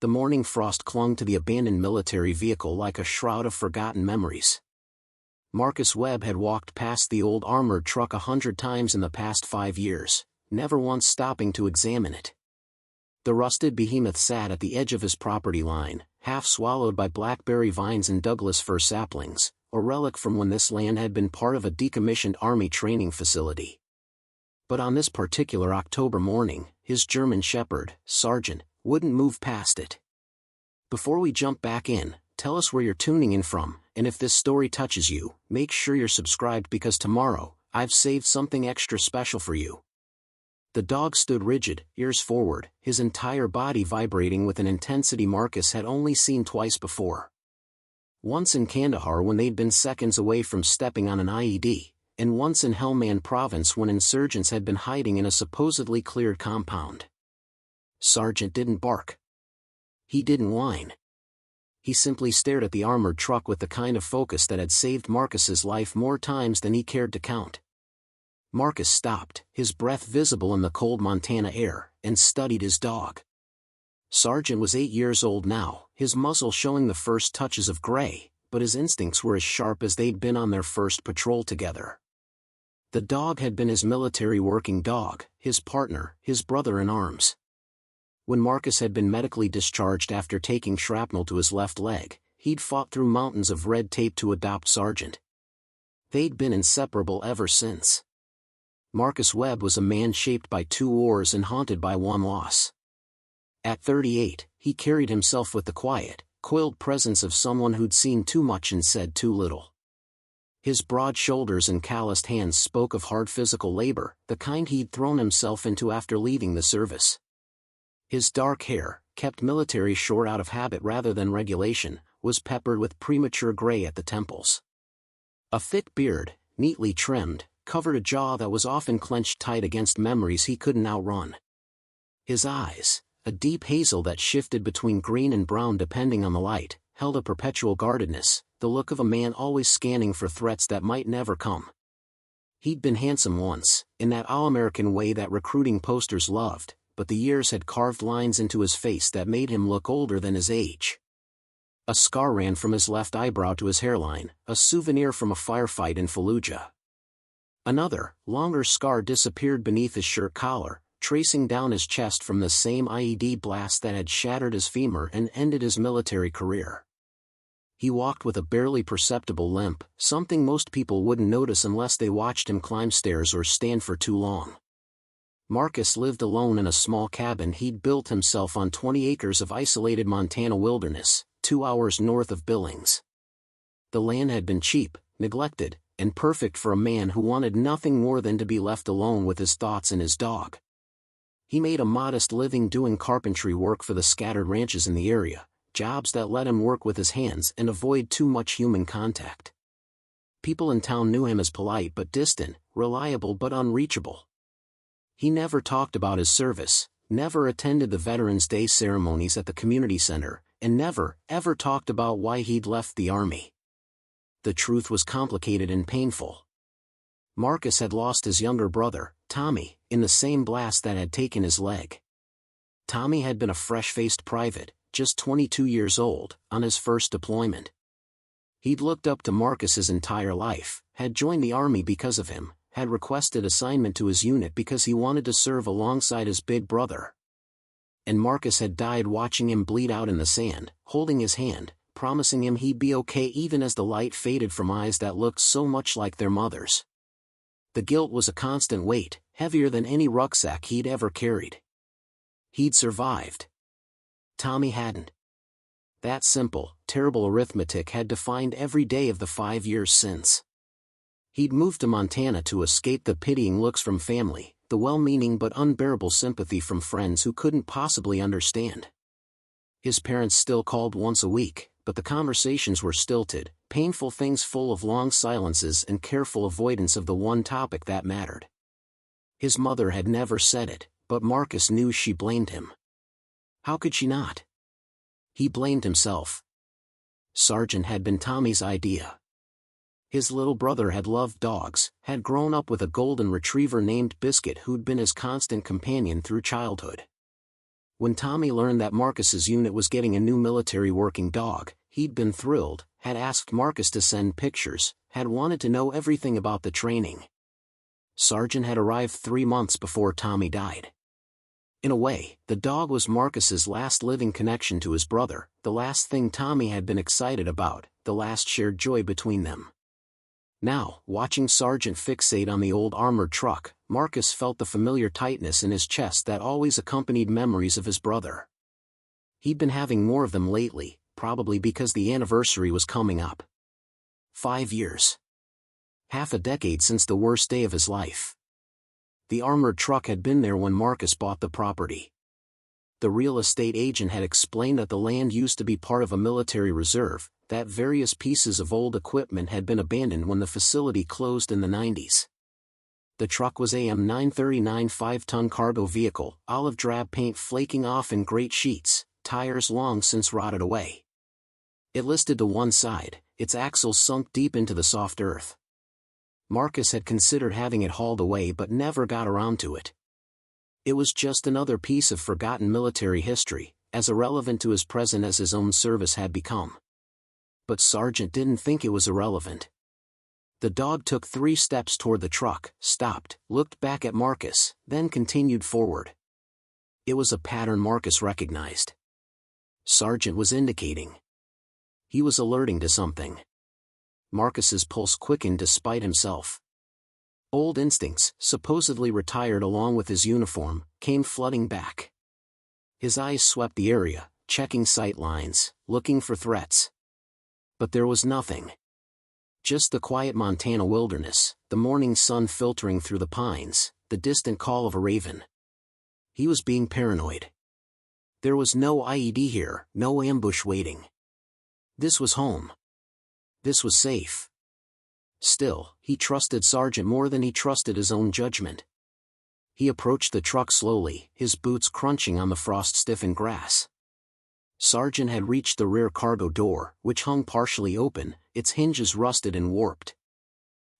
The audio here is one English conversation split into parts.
The morning frost clung to the abandoned military vehicle like a shroud of forgotten memories. Marcus Webb had walked past the old armored truck 100 times in the past 5 years, never once stopping to examine it. The rusted behemoth sat at the edge of his property line, half swallowed by blackberry vines and Douglas fir saplings, a relic from when this land had been part of a decommissioned army training facility. But on this particular October morning, his German shepherd, Sergeant, wouldn't move past it. Before we jump back in, tell us where you're tuning in from, and if this story touches you, make sure you're subscribed because tomorrow, I've saved something extra special for you. The dog stood rigid, ears forward, his entire body vibrating with an intensity Marcus had only seen twice before. Once in Kandahar when they'd been seconds away from stepping on an IED, and once in Helmand Province when insurgents had been hiding in a supposedly cleared compound. Sergeant didn't bark. He didn't whine. He simply stared at the armored truck with the kind of focus that had saved Marcus's life more times than he cared to count. Marcus stopped, his breath visible in the cold Montana air, and studied his dog. Sergeant was 8 years old now, his muzzle showing the first touches of gray, but his instincts were as sharp as they'd been on their first patrol together. The dog had been his military working dog, his partner, his brother in arms. When Marcus had been medically discharged after taking shrapnel to his left leg, he'd fought through mountains of red tape to adopt Sergeant. They'd been inseparable ever since. Marcus Webb was a man shaped by 2 wars and haunted by 1 loss. At 38, he carried himself with the quiet, coiled presence of someone who'd seen too much and said too little. His broad shoulders and calloused hands spoke of hard physical labor, the kind he'd thrown himself into after leaving the service. His dark hair, kept military short out of habit rather than regulation, was peppered with premature gray at the temples. A thick beard, neatly trimmed, covered a jaw that was often clenched tight against memories he couldn't outrun. His eyes, a deep hazel that shifted between green and brown depending on the light, held a perpetual guardedness, the look of a man always scanning for threats that might never come. He'd been handsome once, in that all-American way that recruiting posters loved, but the years had carved lines into his face that made him look older than his age. A scar ran from his left eyebrow to his hairline, a souvenir from a firefight in Fallujah. Another, longer scar disappeared beneath his shirt collar, tracing down his chest from the same IED blast that had shattered his femur and ended his military career. He walked with a barely perceptible limp, something most people wouldn't notice unless they watched him climb stairs or stand for too long. Marcus lived alone in a small cabin he'd built himself on 20 acres of isolated Montana wilderness, 2 hours north of Billings. The land had been cheap, neglected, and perfect for a man who wanted nothing more than to be left alone with his thoughts and his dog. He made a modest living doing carpentry work for the scattered ranches in the area, jobs that let him work with his hands and avoid too much human contact. People in town knew him as polite but distant, reliable but unreachable. He never talked about his service, never attended the Veterans Day ceremonies at the community center, and never, ever talked about why he'd left the army. The truth was complicated and painful. Marcus had lost his younger brother, Tommy, in the same blast that had taken his leg. Tommy had been a fresh-faced private, just 22 years old, on his first deployment. He'd looked up to Marcus his entire life, had joined the army because of him, had requested assignment to his unit because he wanted to serve alongside his big brother. And Marcus had died watching him bleed out in the sand, holding his hand, promising him he'd be okay even as the light faded from eyes that looked so much like their mother's. The guilt was a constant weight, heavier than any rucksack he'd ever carried. He'd survived. Tommy hadn't. That simple, terrible arithmetic had defined every day of the 5 years since. He'd moved to Montana to escape the pitying looks from family, the well-meaning but unbearable sympathy from friends who couldn't possibly understand. His parents still called once a week, but the conversations were stilted, painful things full of long silences and careful avoidance of the one topic that mattered. His mother had never said it, but Marcus knew she blamed him. How could she not? He blamed himself. Sergeant had been Tommy's idea. His little brother had loved dogs, had grown up with a golden retriever named Biscuit who'd been his constant companion through childhood. When Tommy learned that Marcus's unit was getting a new military working dog, he'd been thrilled, had asked Marcus to send pictures, had wanted to know everything about the training. Sergeant had arrived 3 months before Tommy died. In a way, the dog was Marcus's last living connection to his brother, the last thing Tommy had been excited about, the last shared joy between them. Now, watching Sergeant fixate on the old armored truck, Marcus felt the familiar tightness in his chest that always accompanied memories of his brother. He'd been having more of them lately, probably because the anniversary was coming up. 5 years. Half a decade since the worst day of his life. The armored truck had been there when Marcus bought the property. The real estate agent had explained that the land used to be part of a military reserve, that various pieces of old equipment had been abandoned when the facility closed in the 90s. The truck was a M939 5-ton cargo vehicle, olive drab paint flaking off in great sheets, tires long since rotted away. It listed to one side, its axles sunk deep into the soft earth. Marcus had considered having it hauled away but never got around to it. It was just another piece of forgotten military history, as irrelevant to his present as his own service had become. But Sergeant didn't think it was irrelevant. The dog took 3 steps toward the truck, stopped, looked back at Marcus, then continued forward. It was a pattern Marcus recognized. Sergeant was indicating. He was alerting to something. Marcus's pulse quickened despite himself. Old instincts, supposedly retired along with his uniform, came flooding back. His eyes swept the area, checking sight lines, looking for threats. But there was nothing. Just the quiet Montana wilderness, the morning sun filtering through the pines, the distant call of a raven. He was being paranoid. There was no IED here, no ambush waiting. This was home. This was safe. Still, he trusted Sergeant more than he trusted his own judgment. He approached the truck slowly, his boots crunching on the frost-stiffened grass. Sergeant had reached the rear cargo door, which hung partially open, its hinges rusted and warped.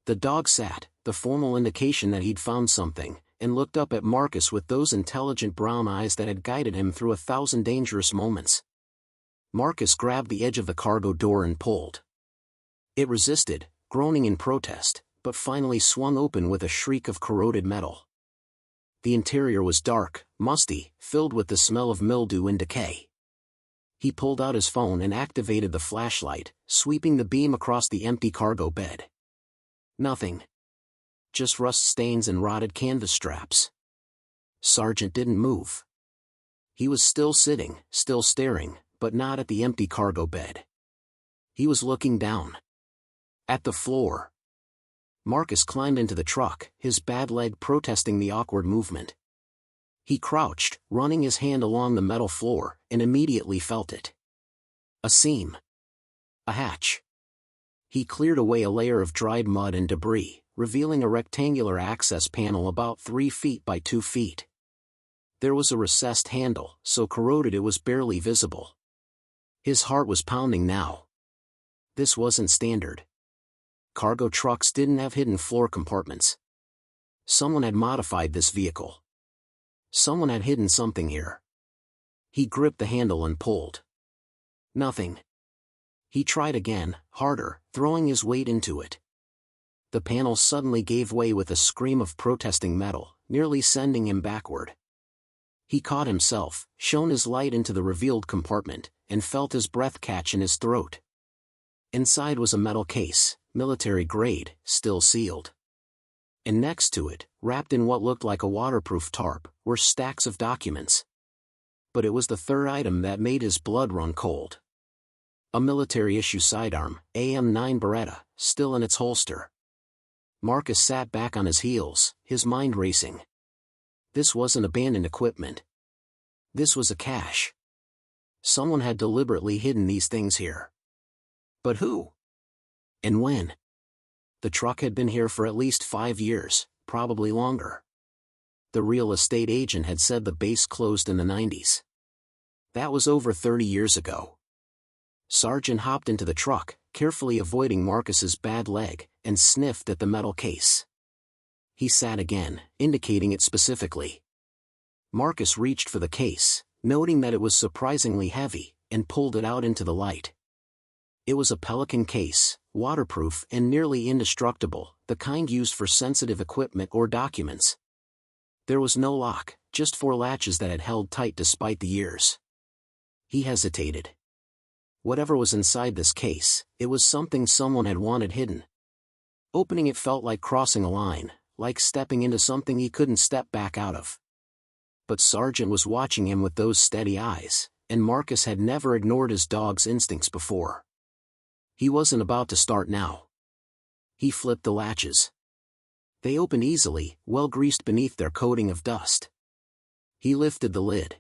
The dog sat, the formal indication that he'd found something, and looked up at Marcus with those intelligent brown eyes that had guided him through 1,000 dangerous moments. Marcus grabbed the edge of the cargo door and pulled. It resisted, groaning in protest, but finally swung open with a shriek of corroded metal. The interior was dark, musty, filled with the smell of mildew and decay. He pulled out his phone and activated the flashlight, sweeping the beam across the empty cargo bed. Nothing. Just rust stains and rotted canvas straps. Sergeant didn't move. He was still sitting, still staring, but not at the empty cargo bed. He was looking down. At the floor. Marcus climbed into the truck, his bad leg protesting the awkward movement. He crouched, running his hand along the metal floor, and immediately felt it. A seam. A hatch. He cleared away a layer of dried mud and debris, revealing a rectangular access panel about 3 feet by 2 feet. There was a recessed handle, so corroded it was barely visible. His heart was pounding now. This wasn't standard. Cargo trucks didn't have hidden floor compartments. Someone had modified this vehicle. Someone had hidden something here. He gripped the handle and pulled. Nothing. He tried again, harder, throwing his weight into it. The panel suddenly gave way with a scream of protesting metal, nearly sending him backward. He caught himself, shone his light into the revealed compartment, and felt his breath catch in his throat. Inside was a metal case, military grade, still sealed. And next to it, wrapped in what looked like a waterproof tarp, were stacks of documents. But it was the third item that made his blood run cold. A military-issue sidearm, AM-9 Beretta, still in its holster. Marcus sat back on his heels, his mind racing. This wasn't abandoned equipment. This was a cache. Someone had deliberately hidden these things here. But who? And when? The truck had been here for at least 5 years, probably longer. The real estate agent had said the base closed in the 90s. That was over 30 years ago. Sergeant hopped into the truck, carefully avoiding Marcus's bad leg, and sniffed at the metal case. He sat again, indicating it specifically. Marcus reached for the case, noting that it was surprisingly heavy, and pulled it out into the light. It was a Pelican case, waterproof and nearly indestructible, the kind used for sensitive equipment or documents. There was no lock, just 4 latches that had held tight despite the years. He hesitated. Whatever was inside this case, it was something someone had wanted hidden. Opening it felt like crossing a line, like stepping into something he couldn't step back out of. But Sargent was watching him with those steady eyes, and Marcus had never ignored his dog's instincts before. He wasn't about to start now. He flipped the latches. They opened easily, well greased beneath their coating of dust. He lifted the lid.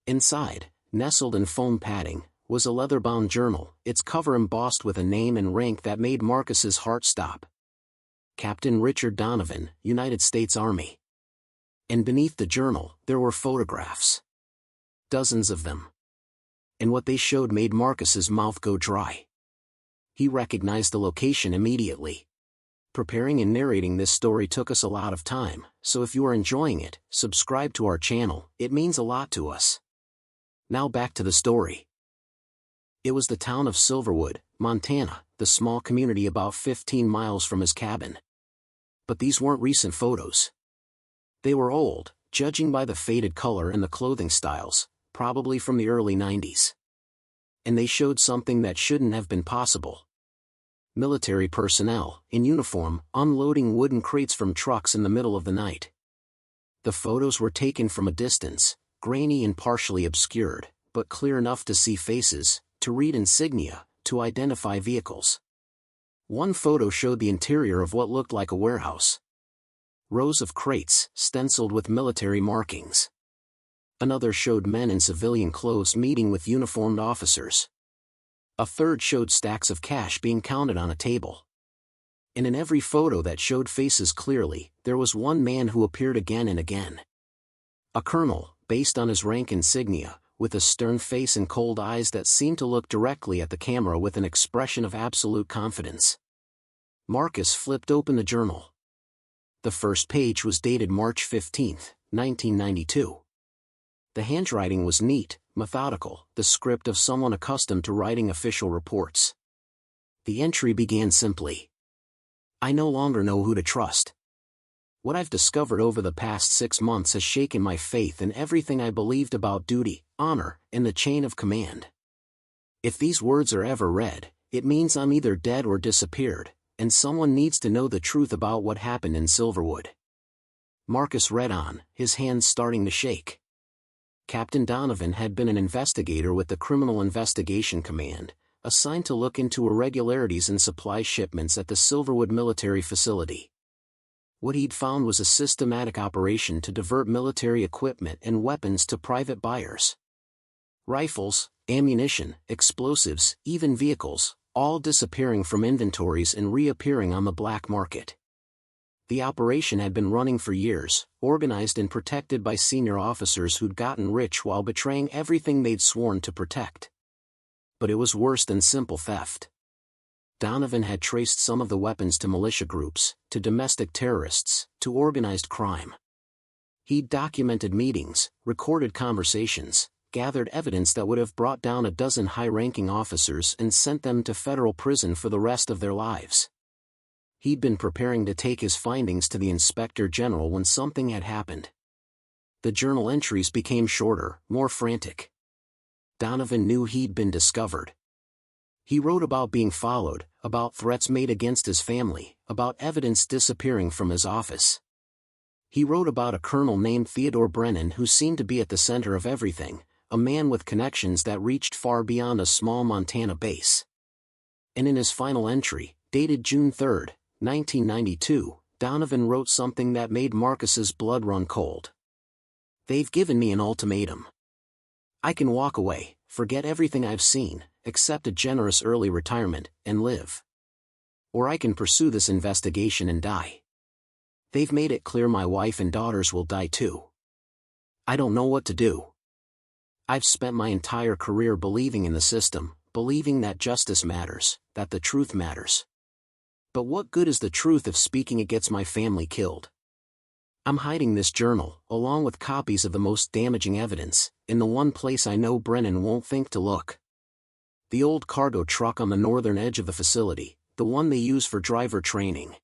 Inside, nestled in foam padding, was a leather-bound journal, its cover embossed with a name and rank that made Marcus's heart stop. Captain Richard Donovan, United States Army. And beneath the journal, there were photographs. Dozens of them. And what they showed made Marcus's mouth go dry. He recognized the location immediately. Preparing and narrating this story took us a lot of time, so if you are enjoying it, subscribe to our channel, it means a lot to us. Now back to the story. It was the town of Silverwood, Montana, the small community about 15 miles from his cabin. But these weren't recent photos. They were old, judging by the faded color and the clothing styles, probably from the early 90s. And they showed something that shouldn't have been possible. Military personnel, in uniform, unloading wooden crates from trucks in the middle of the night. The photos were taken from a distance, grainy and partially obscured, but clear enough to see faces, to read insignia, to identify vehicles. One photo showed the interior of what looked like a warehouse. Rows of crates, stenciled with military markings. Another showed men in civilian clothes meeting with uniformed officers. A third showed stacks of cash being counted on a table. And in every photo that showed faces clearly, there was one man who appeared again and again. A colonel, based on his rank insignia, with a stern face and cold eyes that seemed to look directly at the camera with an expression of absolute confidence. Marcus flipped open the journal. The first page was dated March 15, 1992. The handwriting was neat, methodical, the script of someone accustomed to writing official reports. The entry began simply. I no longer know who to trust. What I've discovered over the past 6 months has shaken my faith in everything I believed about duty, honor, and the chain of command. If these words are ever read, it means I'm either dead or disappeared, and someone needs to know the truth about what happened in Silverwood. Marcus read on, his hands starting to shake. Captain Donovan had been an investigator with the Criminal Investigation Command, assigned to look into irregularities in supply shipments at the Silverwood military facility. What he'd found was a systematic operation to divert military equipment and weapons to private buyers. Rifles, ammunition, explosives, even vehicles, all disappearing from inventories and reappearing on the black market. The operation had been running for years, organized and protected by senior officers who'd gotten rich while betraying everything they'd sworn to protect. But it was worse than simple theft. Donovan had traced some of the weapons to militia groups, to domestic terrorists, to organized crime. He'd documented meetings, recorded conversations, gathered evidence that would have brought down a dozen high-ranking officers and sent them to federal prison for the rest of their lives. He'd been preparing to take his findings to the Inspector General when something had happened. The journal entries became shorter, more frantic. Donovan knew he'd been discovered. He wrote about being followed, about threats made against his family, about evidence disappearing from his office. He wrote about a colonel named Theodore Brennan who seemed to be at the center of everything, a man with connections that reached far beyond a small Montana base. And in his final entry, dated June 3, 1992, Donovan wrote something that made Marcus's blood run cold. They've given me an ultimatum. I can walk away, forget everything I've seen, accept a generous early retirement, and live. Or I can pursue this investigation and die. They've made it clear my wife and daughters will die too. I don't know what to do. I've spent my entire career believing in the system, believing that justice matters, that the truth matters. But what good is the truth if speaking it gets my family killed? I'm hiding this journal, along with copies of the most damaging evidence, in the one place I know Brennan won't think to look. The old cargo truck on the northern edge of the facility, the one they use for driver training.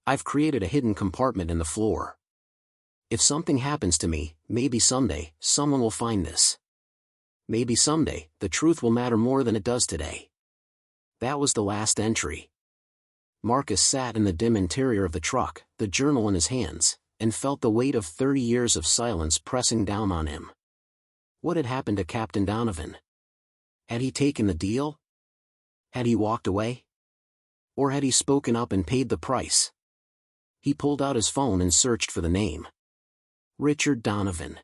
I've created a hidden compartment in the floor. If something happens to me, maybe someday, someone will find this. Maybe someday, the truth will matter more than it does today. That was the last entry. Marcus sat in the dim interior of the truck, the journal in his hands, and felt the weight of 30 years of silence pressing down on him. What had happened to Captain Donovan? Had he taken the deal? Had he walked away? Or had he spoken up and paid the price? He pulled out his phone and searched for the name. Richard Donovan.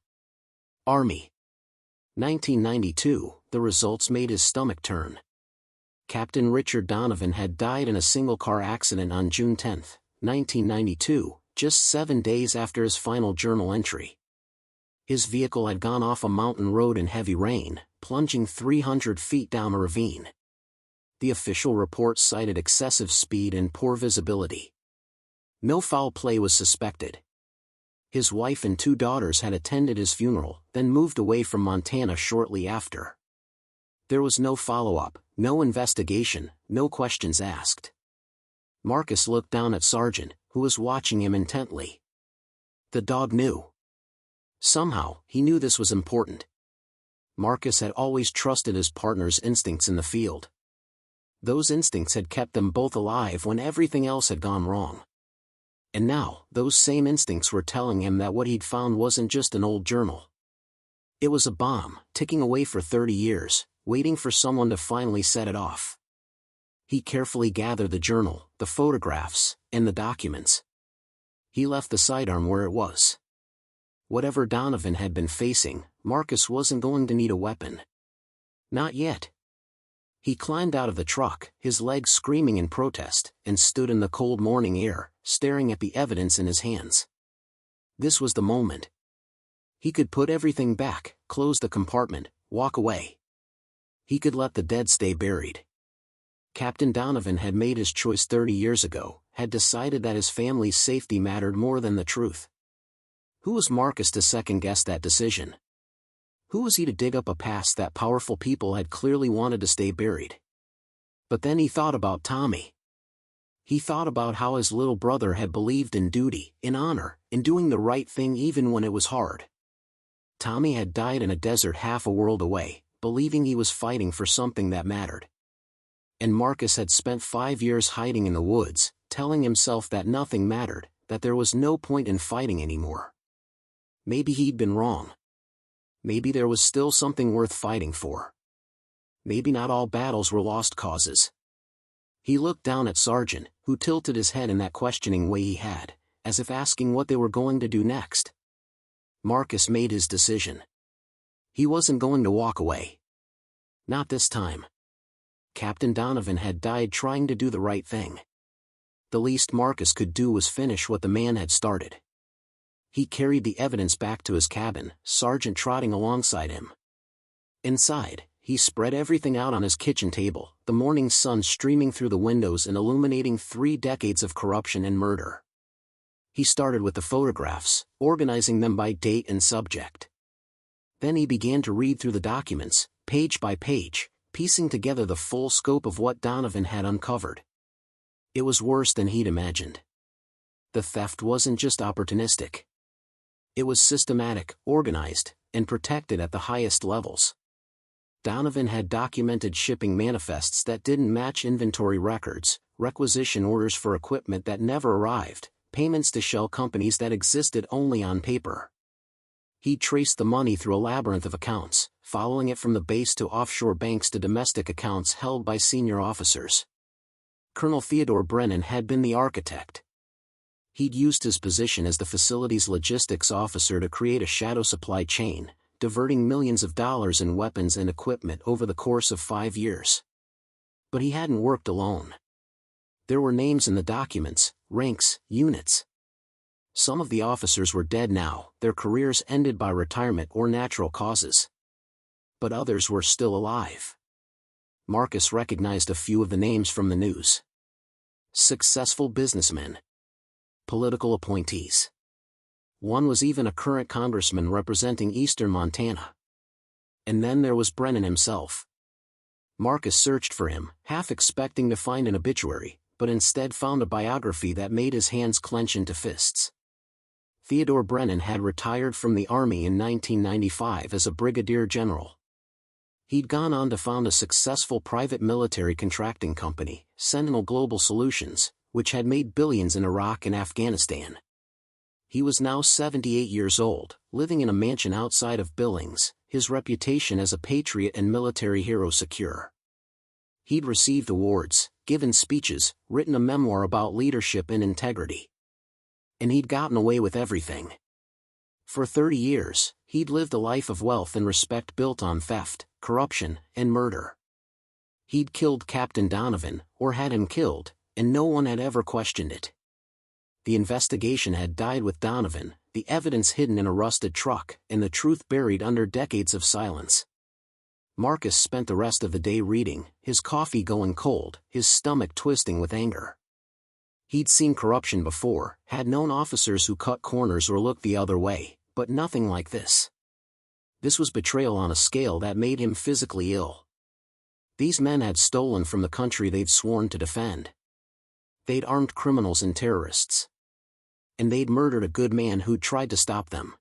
Army. 1992, the results made his stomach turn. Captain Richard Donovan had died in a single-car accident on June 10, 1992, just 7 days after his final journal entry. His vehicle had gone off a mountain road in heavy rain, plunging 300 feet down a ravine. The official report cited excessive speed and poor visibility. No foul play was suspected. His wife and 2 daughters had attended his funeral, then moved away from Montana shortly after. There was no follow-up, no investigation, no questions asked. Marcus looked down at Sargent, who was watching him intently. The dog knew. Somehow, he knew this was important. Marcus had always trusted his partner's instincts in the field. Those instincts had kept them both alive when everything else had gone wrong. And now, those same instincts were telling him that what he'd found wasn't just an old journal. It was a bomb, ticking away for 30 years, waiting for someone to finally set it off. He carefully gathered the journal, the photographs, and the documents. He left the sidearm where it was. Whatever Donovan had been facing, Marcus wasn't going to need a weapon. Not yet. He climbed out of the truck, his legs screaming in protest, and stood in the cold morning air, staring at the evidence in his hands. This was the moment. He could put everything back, close the compartment, walk away. He could let the dead stay buried. Captain Donovan had made his choice 30 years ago, had decided that his family's safety mattered more than the truth. Who was Marcus to second-guess that decision? Who was he to dig up a past that powerful people had clearly wanted to stay buried? But then he thought about Tommy. He thought about how his little brother had believed in duty, in honor, in doing the right thing even when it was hard. Tommy had died in a desert half a world away, believing he was fighting for something that mattered. And Marcus had spent 5 years hiding in the woods, telling himself that nothing mattered, that there was no point in fighting anymore. Maybe he'd been wrong. Maybe there was still something worth fighting for. Maybe not all battles were lost causes. He looked down at Sargent, who tilted his head in that questioning way he had, as if asking what they were going to do next. Marcus made his decision. He wasn't going to walk away. Not this time. Captain Donovan had died trying to do the right thing. The least Marcus could do was finish what the man had started. He carried the evidence back to his cabin, Sargent trotting alongside him. Inside, he spread everything out on his kitchen table, the morning sun streaming through the windows and illuminating 3 decades of corruption and murder. He started with the photographs, organizing them by date and subject. Then he began to read through the documents, page by page, piecing together the full scope of what Donovan had uncovered. It was worse than he'd imagined. The theft wasn't just opportunistic. It was systematic, organized, and protected at the highest levels. Donovan had documented shipping manifests that didn't match inventory records, requisition orders for equipment that never arrived, payments to shell companies that existed only on paper. He traced the money through a labyrinth of accounts, following it from the base to offshore banks to domestic accounts held by senior officers. Colonel Theodore Brennan had been the architect. He'd used his position as the facility's logistics officer to create a shadow supply chain, diverting millions of dollars in weapons and equipment over the course of 5 years. But he hadn't worked alone. There were names in the documents, ranks, units. Some of the officers were dead now, their careers ended by retirement or natural causes. But others were still alive. Marcus recognized a few of the names from the news. Successful businessmen. Political appointees. One was even a current congressman representing eastern Montana. And then there was Brennan himself. Marcus searched for him, half expecting to find an obituary, but instead found a biography that made his hands clench into fists. Theodore Brennan had retired from the Army in 1995 as a brigadier general. He'd gone on to found a successful private military contracting company, Sentinel Global Solutions, which had made billions in Iraq and Afghanistan. He was now 78 years old, living in a mansion outside of Billings, his reputation as a patriot and military hero secure. He'd received awards, given speeches, written a memoir about leadership and integrity. And he'd gotten away with everything. For 30 years, he'd lived a life of wealth and respect built on theft, corruption, and murder. He'd killed Captain Donovan, or had him killed, and no one had ever questioned it. The investigation had died with Donovan, the evidence hidden in a rusted truck, and the truth buried under decades of silence. Marcus spent the rest of the day reading, his coffee going cold, his stomach twisting with anger. He'd seen corruption before, had known officers who cut corners or looked the other way, but nothing like this. This was betrayal on a scale that made him physically ill. These men had stolen from the country they'd sworn to defend. They'd armed criminals and terrorists. And they'd murdered a good man who'd tried to stop them.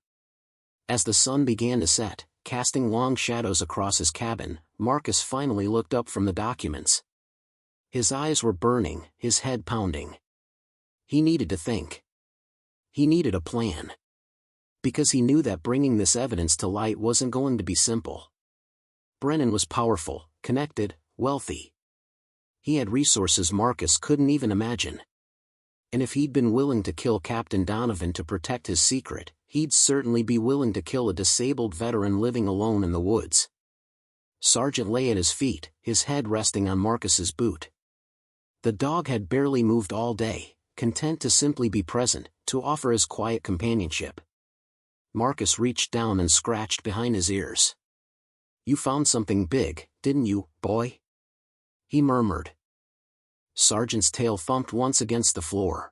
As the sun began to set, casting long shadows across his cabin, Marcus finally looked up from the documents. His eyes were burning, his head pounding. He needed to think. He needed a plan. Because he knew that bringing this evidence to light wasn't going to be simple. Brennan was powerful, connected, wealthy. He had resources Marcus couldn't even imagine. And if he'd been willing to kill Captain Donovan to protect his secret, he'd certainly be willing to kill a disabled veteran living alone in the woods. Sergeant lay at his feet, his head resting on Marcus's boot. The dog had barely moved all day, content to simply be present, to offer his quiet companionship. Marcus reached down and scratched behind his ears. "You found something big, didn't you, boy?" he murmured. Sergeant's tail thumped once against the floor.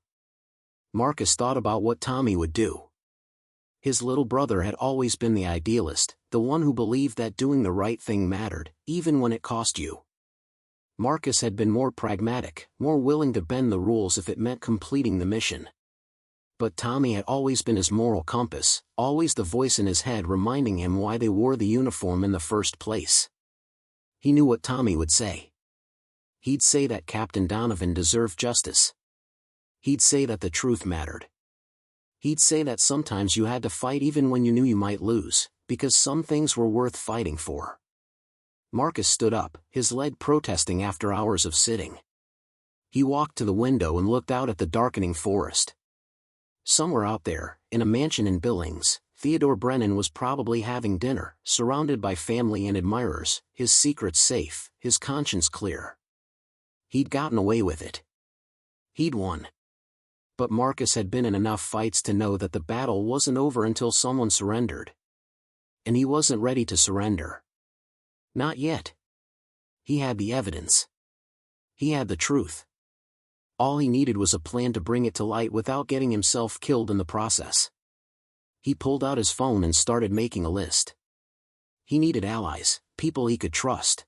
Marcus thought about what Tommy would do. His little brother had always been the idealist, the one who believed that doing the right thing mattered, even when it cost you. Marcus had been more pragmatic, more willing to bend the rules if it meant completing the mission. But Tommy had always been his moral compass, always the voice in his head reminding him why they wore the uniform in the first place. He knew what Tommy would say. He'd say that Captain Donovan deserved justice. He'd say that the truth mattered. He'd say that sometimes you had to fight even when you knew you might lose, because some things were worth fighting for. Marcus stood up, his leg protesting after hours of sitting. He walked to the window and looked out at the darkening forest. Somewhere out there, in a mansion in Billings, Theodore Brennan was probably having dinner, surrounded by family and admirers, his secrets safe, his conscience clear. He'd gotten away with it. He'd won. But Marcus had been in enough fights to know that the battle wasn't over until someone surrendered. And he wasn't ready to surrender. Not yet. He had the evidence. He had the truth. All he needed was a plan to bring it to light without getting himself killed in the process. He pulled out his phone and started making a list. He needed allies, people he could trust.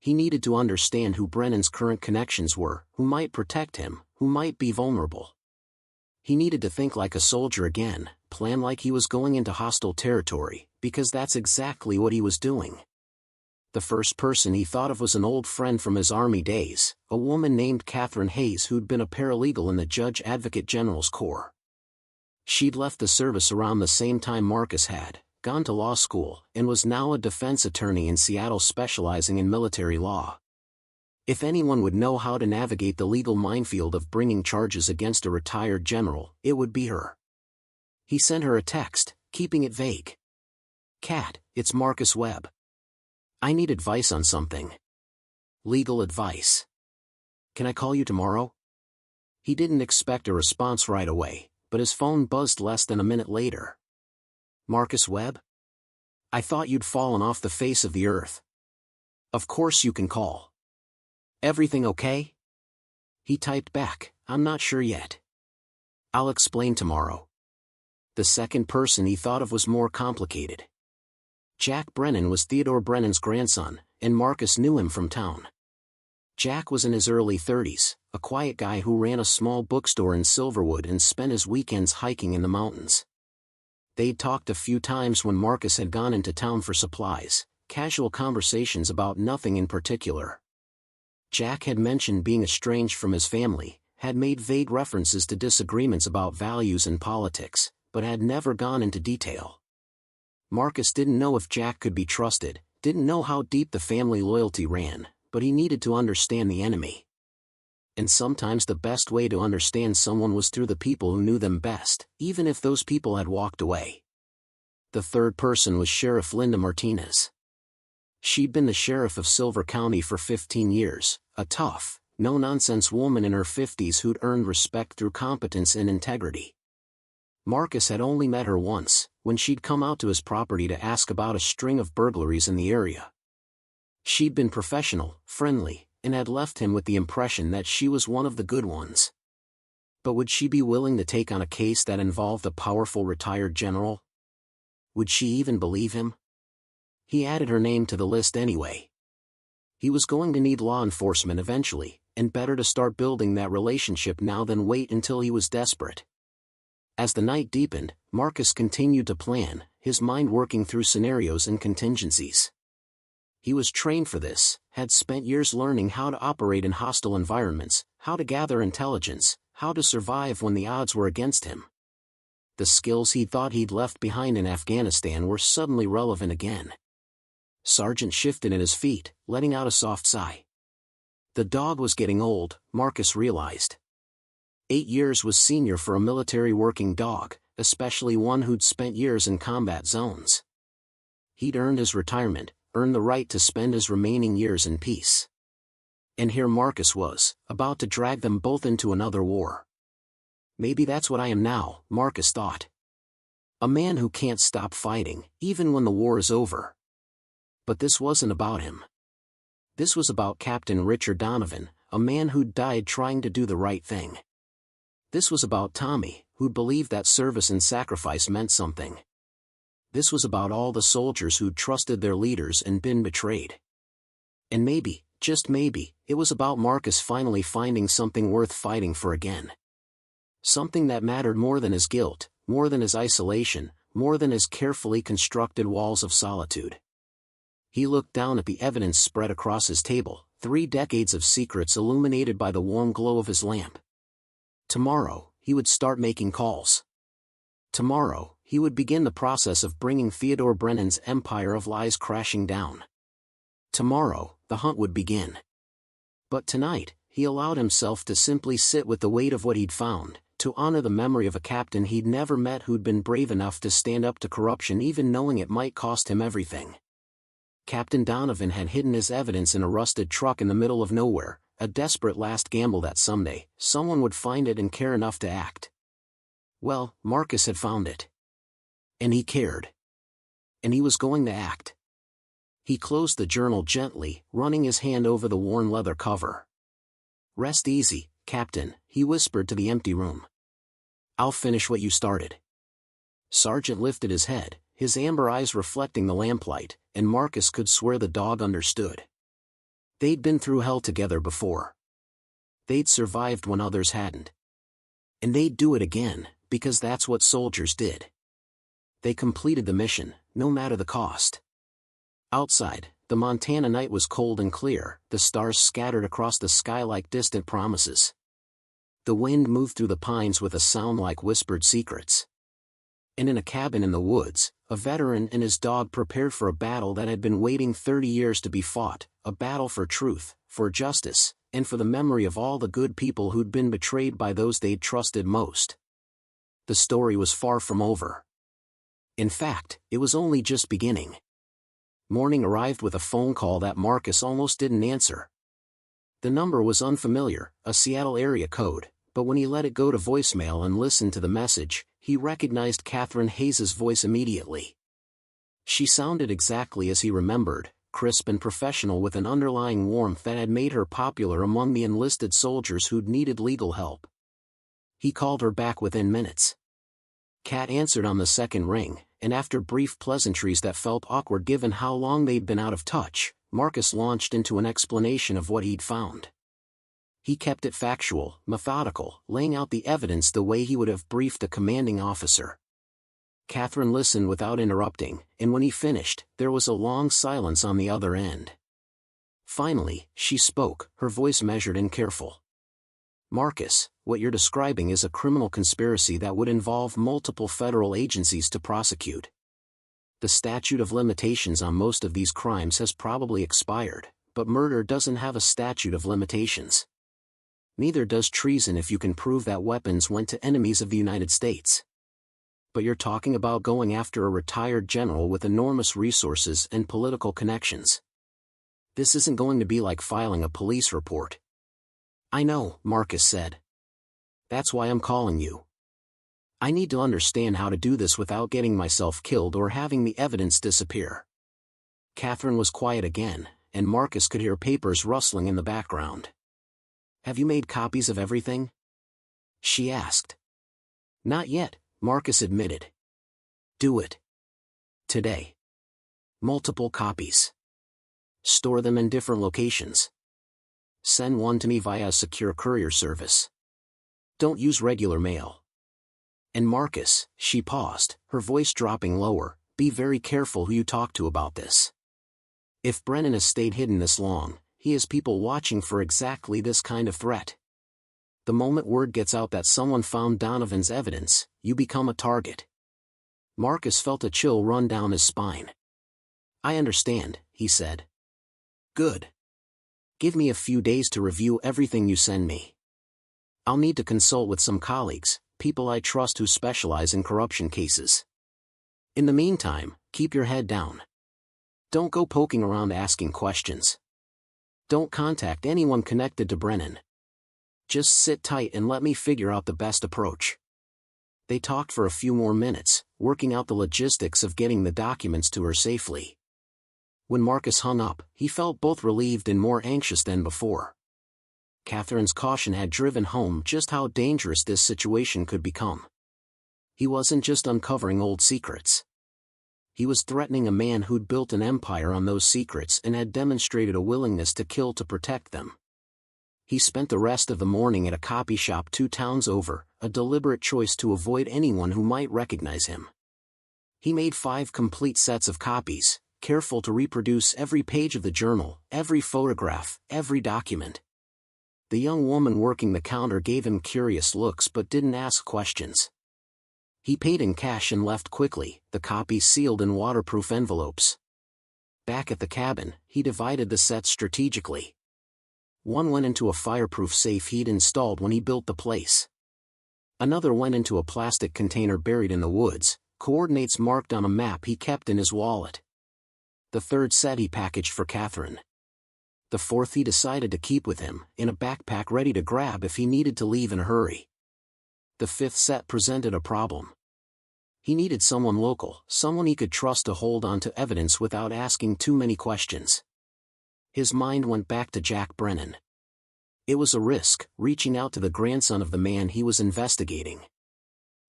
He needed to understand who Brennan's current connections were, who might protect him, who might be vulnerable. He needed to think like a soldier again, plan like he was going into hostile territory, because that's exactly what he was doing. The first person he thought of was an old friend from his Army days, a woman named Catherine Hayes who'd been a paralegal in the Judge Advocate General's Corps. She'd left the service around the same time Marcus had, gone to law school, and was now a defense attorney in Seattle specializing in military law. If anyone would know how to navigate the legal minefield of bringing charges against a retired general, it would be her. He sent her a text, keeping it vague. "Kat, it's Marcus Webb. I need advice on something. Legal advice. Can I call you tomorrow?" He didn't expect a response right away, but his phone buzzed less than a minute later. "Marcus Webb? I thought you'd fallen off the face of the earth. Of course you can call. Everything okay?" He typed back, "I'm not sure yet. I'll explain tomorrow." The second person he thought of was more complicated. Jack Brennan was Theodore Brennan's grandson, and Marcus knew him from town. Jack was in his early 30s, a quiet guy who ran a small bookstore in Silverwood and spent his weekends hiking in the mountains. They'd talked a few times when Marcus had gone into town for supplies, casual conversations about nothing in particular. Jack had mentioned being estranged from his family, had made vague references to disagreements about values and politics, but had never gone into detail. Marcus didn't know if Jack could be trusted, didn't know how deep the family loyalty ran, but he needed to understand the enemy. And sometimes the best way to understand someone was through the people who knew them best, even if those people had walked away. The third person was Sheriff Linda Martinez. She'd been the sheriff of Silver County for 15 years, a tough, no-nonsense woman in her 50s who'd earned respect through competence and integrity. Marcus had only met her once, when she'd come out to his property to ask about a string of burglaries in the area. She'd been professional, friendly, and had left him with the impression that she was one of the good ones. But would she be willing to take on a case that involved a powerful retired general? Would she even believe him? He added her name to the list anyway. He was going to need law enforcement eventually, and better to start building that relationship now than wait until he was desperate. As the night deepened, Marcus continued to plan, his mind working through scenarios and contingencies. He was trained for this, had spent years learning how to operate in hostile environments, how to gather intelligence, how to survive when the odds were against him. The skills he thought he'd left behind in Afghanistan were suddenly relevant again. Sergeant shifted at his feet, letting out a soft sigh. The dog was getting old, Marcus realized. 8 years was senior for a military working dog, especially one who'd spent years in combat zones. He'd earned his retirement, earned the right to spend his remaining years in peace. And here Marcus was, about to drag them both into another war. Maybe that's what I am now, Marcus thought. A man who can't stop fighting, even when the war is over. But this wasn't about him. This was about Captain Richard Donovan, a man who'd died trying to do the right thing. This was about Tommy, who believed that service and sacrifice meant something. This was about all the soldiers who'd trusted their leaders and been betrayed. And maybe, just maybe, it was about Marcus finally finding something worth fighting for again. Something that mattered more than his guilt, more than his isolation, more than his carefully constructed walls of solitude. He looked down at the evidence spread across his table, 3 decades of secrets illuminated by the warm glow of his lamp. Tomorrow, he would start making calls. Tomorrow, he would begin the process of bringing Theodore Brennan's empire of lies crashing down. Tomorrow, the hunt would begin. But tonight, he allowed himself to simply sit with the weight of what he'd found, to honor the memory of a captain he'd never met who'd been brave enough to stand up to corruption even knowing it might cost him everything. Captain Donovan had hidden his evidence in a rusted truck in the middle of nowhere, a desperate last gamble that someday, someone would find it and care enough to act. Well, Marcus had found it. And he cared. And he was going to act. He closed the journal gently, running his hand over the worn leather cover. "Rest easy, Captain," he whispered to the empty room. "I'll finish what you started." Sergeant lifted his head, his amber eyes reflecting the lamplight, and Marcus could swear the dog understood. They'd been through hell together before. They'd survived when others hadn't. And they'd do it again, because that's what soldiers did. They completed the mission, no matter the cost. Outside, the Montana night was cold and clear, the stars scattered across the sky like distant promises. The wind moved through the pines with a sound like whispered secrets. And in a cabin in the woods, a veteran and his dog prepared for a battle that had been waiting 30 years to be fought, a battle for truth, for justice, and for the memory of all the good people who'd been betrayed by those they'd trusted most. The story was far from over. In fact, it was only just beginning. Morning arrived with a phone call that Marcus almost didn't answer. The number was unfamiliar, a Seattle area code, but when he let it go to voicemail and listened to the message, he recognized Catherine Hayes's voice immediately. She sounded exactly as he remembered, crisp and professional with an underlying warmth that had made her popular among the enlisted soldiers who'd needed legal help. He called her back within minutes. Kat answered on the second ring, and after brief pleasantries that felt awkward given how long they'd been out of touch, Marcus launched into an explanation of what he'd found. He kept it factual, methodical, laying out the evidence the way he would have briefed a commanding officer. Catherine listened without interrupting, and when he finished, there was a long silence on the other end. Finally, she spoke, her voice measured and careful. "Marcus, what you're describing is a criminal conspiracy that would involve multiple federal agencies to prosecute. The statute of limitations on most of these crimes has probably expired, but murder doesn't have a statute of limitations. Neither does treason if you can prove that weapons went to enemies of the United States. But you're talking about going after a retired general with enormous resources and political connections. This isn't going to be like filing a police report." "I know," Marcus said. "That's why I'm calling you. I need to understand how to do this without getting myself killed or having the evidence disappear." Catherine was quiet again, and Marcus could hear papers rustling in the background. "Have you made copies of everything?" she asked. "Not yet," Marcus admitted. "Do it. Today. Multiple copies. Store them in different locations. Send one to me via a secure courier service. Don't use regular mail. And Marcus," she paused, her voice dropping lower, "be very careful who you talk to about this. If Brennan has stayed hidden this long, he has people watching for exactly this kind of threat. The moment word gets out that someone found Donovan's evidence, you become a target." Marcus felt a chill run down his spine. "I understand," he said. "Good. Give me a few days to review everything you send me. I'll need to consult with some colleagues, people I trust who specialize in corruption cases. In the meantime, keep your head down. Don't go poking around asking questions. Don't contact anyone connected to Brennan. Just sit tight and let me figure out the best approach." They talked for a few more minutes, working out the logistics of getting the documents to her safely. When Marcus hung up, he felt both relieved and more anxious than before. Catherine's caution had driven home just how dangerous this situation could become. He wasn't just uncovering old secrets. He was threatening a man who'd built an empire on those secrets and had demonstrated a willingness to kill to protect them. He spent the rest of the morning at a copy shop 2 towns over, a deliberate choice to avoid anyone who might recognize him. He made 5 complete sets of copies, careful to reproduce every page of the journal, every photograph, every document. The young woman working the counter gave him curious looks but didn't ask questions. He paid in cash and left quickly, the copies sealed in waterproof envelopes. Back at the cabin, he divided the sets strategically. One went into a fireproof safe he'd installed when he built the place. Another went into a plastic container buried in the woods, coordinates marked on a map he kept in his wallet. The third set he packaged for Catherine. The fourth he decided to keep with him, in a backpack ready to grab if he needed to leave in a hurry. The 5th set presented a problem. He needed someone local, someone he could trust to hold on to evidence without asking too many questions. His mind went back to Jack Brennan. It was a risk, reaching out to the grandson of the man he was investigating.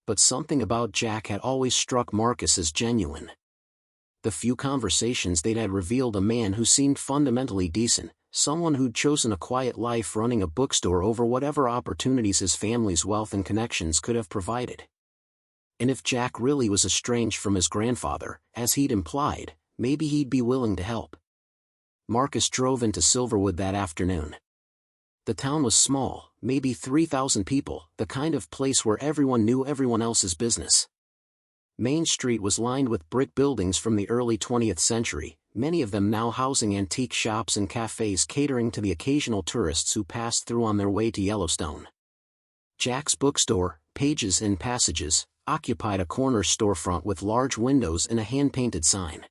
But something about Jack had always struck Marcus as genuine. The few conversations they'd had revealed a man who seemed fundamentally decent, someone who'd chosen a quiet life running a bookstore over whatever opportunities his family's wealth and connections could have provided. And if Jack really was estranged from his grandfather, as he'd implied, maybe he'd be willing to help. Marcus drove into Silverwood that afternoon. The town was small, maybe 3,000 people, the kind of place where everyone knew everyone else's business. Main Street was lined with brick buildings from the early 20th century, many of them now housing antique shops and cafes catering to the occasional tourists who passed through on their way to Yellowstone. Jack's bookstore, Pages and Passages, occupied a corner storefront with large windows and a hand-painted sign.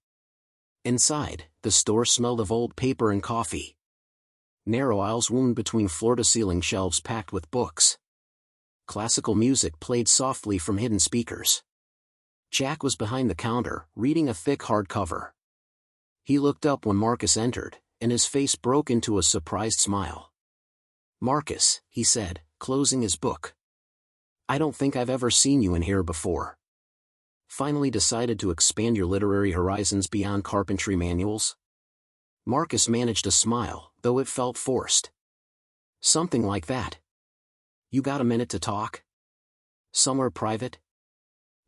Inside, the store smelled of old paper and coffee. Narrow aisles wound between floor-to-ceiling shelves packed with books. Classical music played softly from hidden speakers. Jack was behind the counter, reading a thick hardcover. He looked up when Marcus entered, and his face broke into a surprised smile. "Marcus," he said, closing his book. "I don't think I've ever seen you in here before. Finally decided to expand your literary horizons beyond carpentry manuals? Marcus managed a smile, though it felt forced. Something like that. You got a minute to talk? Somewhere private?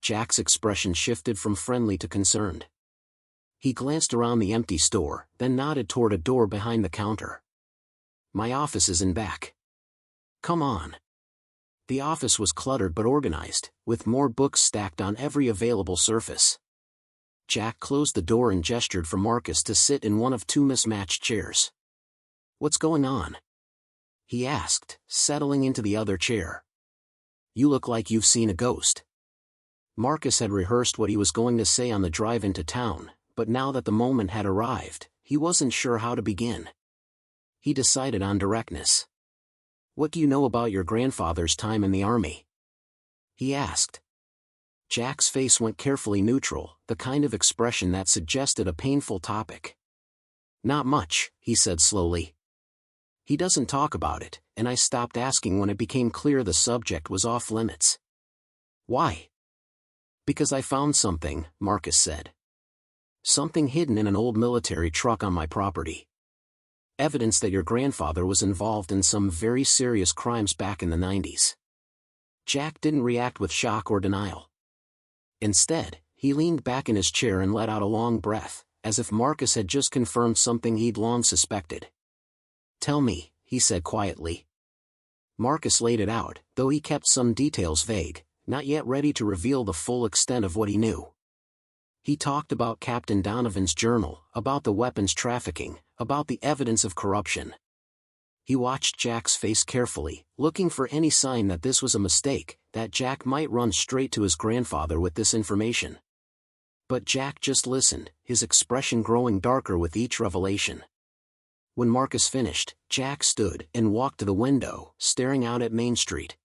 Jack's expression shifted from friendly to concerned. He glanced around the empty store, then nodded toward a door behind the counter. My office is in back. Come on. The office was cluttered but organized, with more books stacked on every available surface. Jack closed the door and gestured for Marcus to sit in one of two mismatched chairs. What's going on? He asked, settling into the other chair. You look like you've seen a ghost. Marcus had rehearsed what he was going to say on the drive into town, but now that the moment had arrived, he wasn't sure how to begin. He decided on directness. What do you know about your grandfather's time in the army? He asked. Jack's face went carefully neutral, the kind of expression that suggested a painful topic. Not much, he said slowly. He doesn't talk about it, and I stopped asking when it became clear the subject was off limits. Why? Because I found something, Marcus said. Something hidden in an old military truck on my property. Evidence that your grandfather was involved in some very serious crimes back in the 90s. Jack didn't react with shock or denial. Instead, he leaned back in his chair and let out a long breath, as if Marcus had just confirmed something he'd long suspected. Tell me, he said quietly. Marcus laid it out, though he kept some details vague, not yet ready to reveal the full extent of what he knew. He talked about Captain Donovan's journal, about the weapons trafficking, about the evidence of corruption. He watched Jack's face carefully, looking for any sign that this was a mistake, that Jack might run straight to his grandfather with this information. But Jack just listened, his expression growing darker with each revelation. When Marcus finished, Jack stood and walked to the window, staring out at Main Street.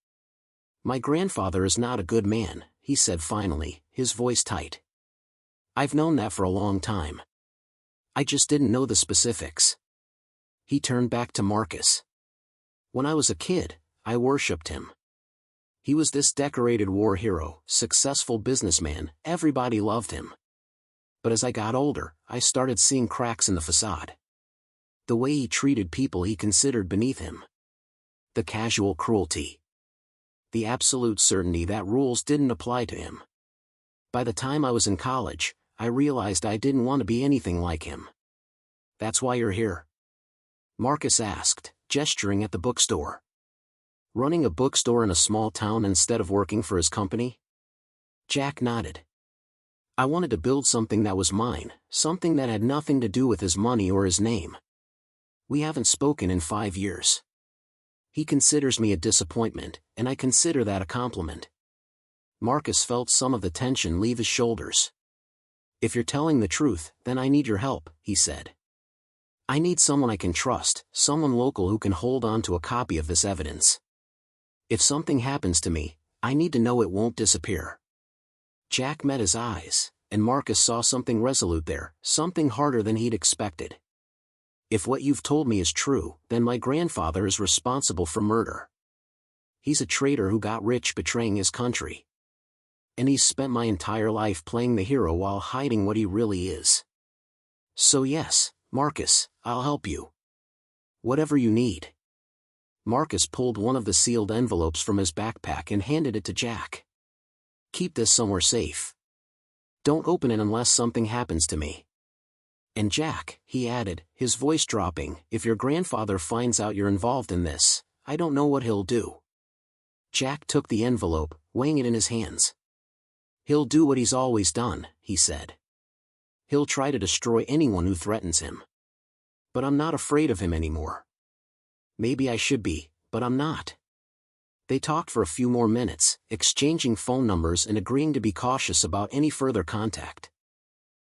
My grandfather is not a good man, he said finally, his voice tight. I've known that for a long time. I just didn't know the specifics. He turned back to Marcus. When I was a kid, I worshipped him. He was this decorated war hero, successful businessman, everybody loved him. But as I got older, I started seeing cracks in the facade. The way he treated people he considered beneath him. The casual cruelty. The absolute certainty that rules didn't apply to him. By the time I was in college, I realized I didn't want to be anything like him. That's why you're here? Marcus asked, gesturing at the bookstore. Running a bookstore in a small town instead of working for his company? Jack nodded. I wanted to build something that was mine, something that had nothing to do with his money or his name. We haven't spoken in 5 years. He considers me a disappointment, and I consider that a compliment. Marcus felt some of the tension leave his shoulders. If you're telling the truth, then I need your help, he said. I need someone I can trust, someone local who can hold on to a copy of this evidence. If something happens to me, I need to know it won't disappear. Jack met his eyes, and Marcus saw something resolute there, something harder than he'd expected. If what you've told me is true, then my grandfather is responsible for murder. He's a traitor who got rich betraying his country. And he's spent my entire life playing the hero while hiding what he really is. So yes, Marcus, I'll help you. Whatever you need. Marcus pulled one of the sealed envelopes from his backpack and handed it to Jack. Keep this somewhere safe. Don't open it unless something happens to me. And Jack, he added, his voice dropping, if your grandfather finds out you're involved in this, I don't know what he'll do. Jack took the envelope, weighing it in his hands. He'll do what he's always done, he said. He'll try to destroy anyone who threatens him. But I'm not afraid of him anymore. Maybe I should be, but I'm not. They talked for a few more minutes, exchanging phone numbers and agreeing to be cautious about any further contact.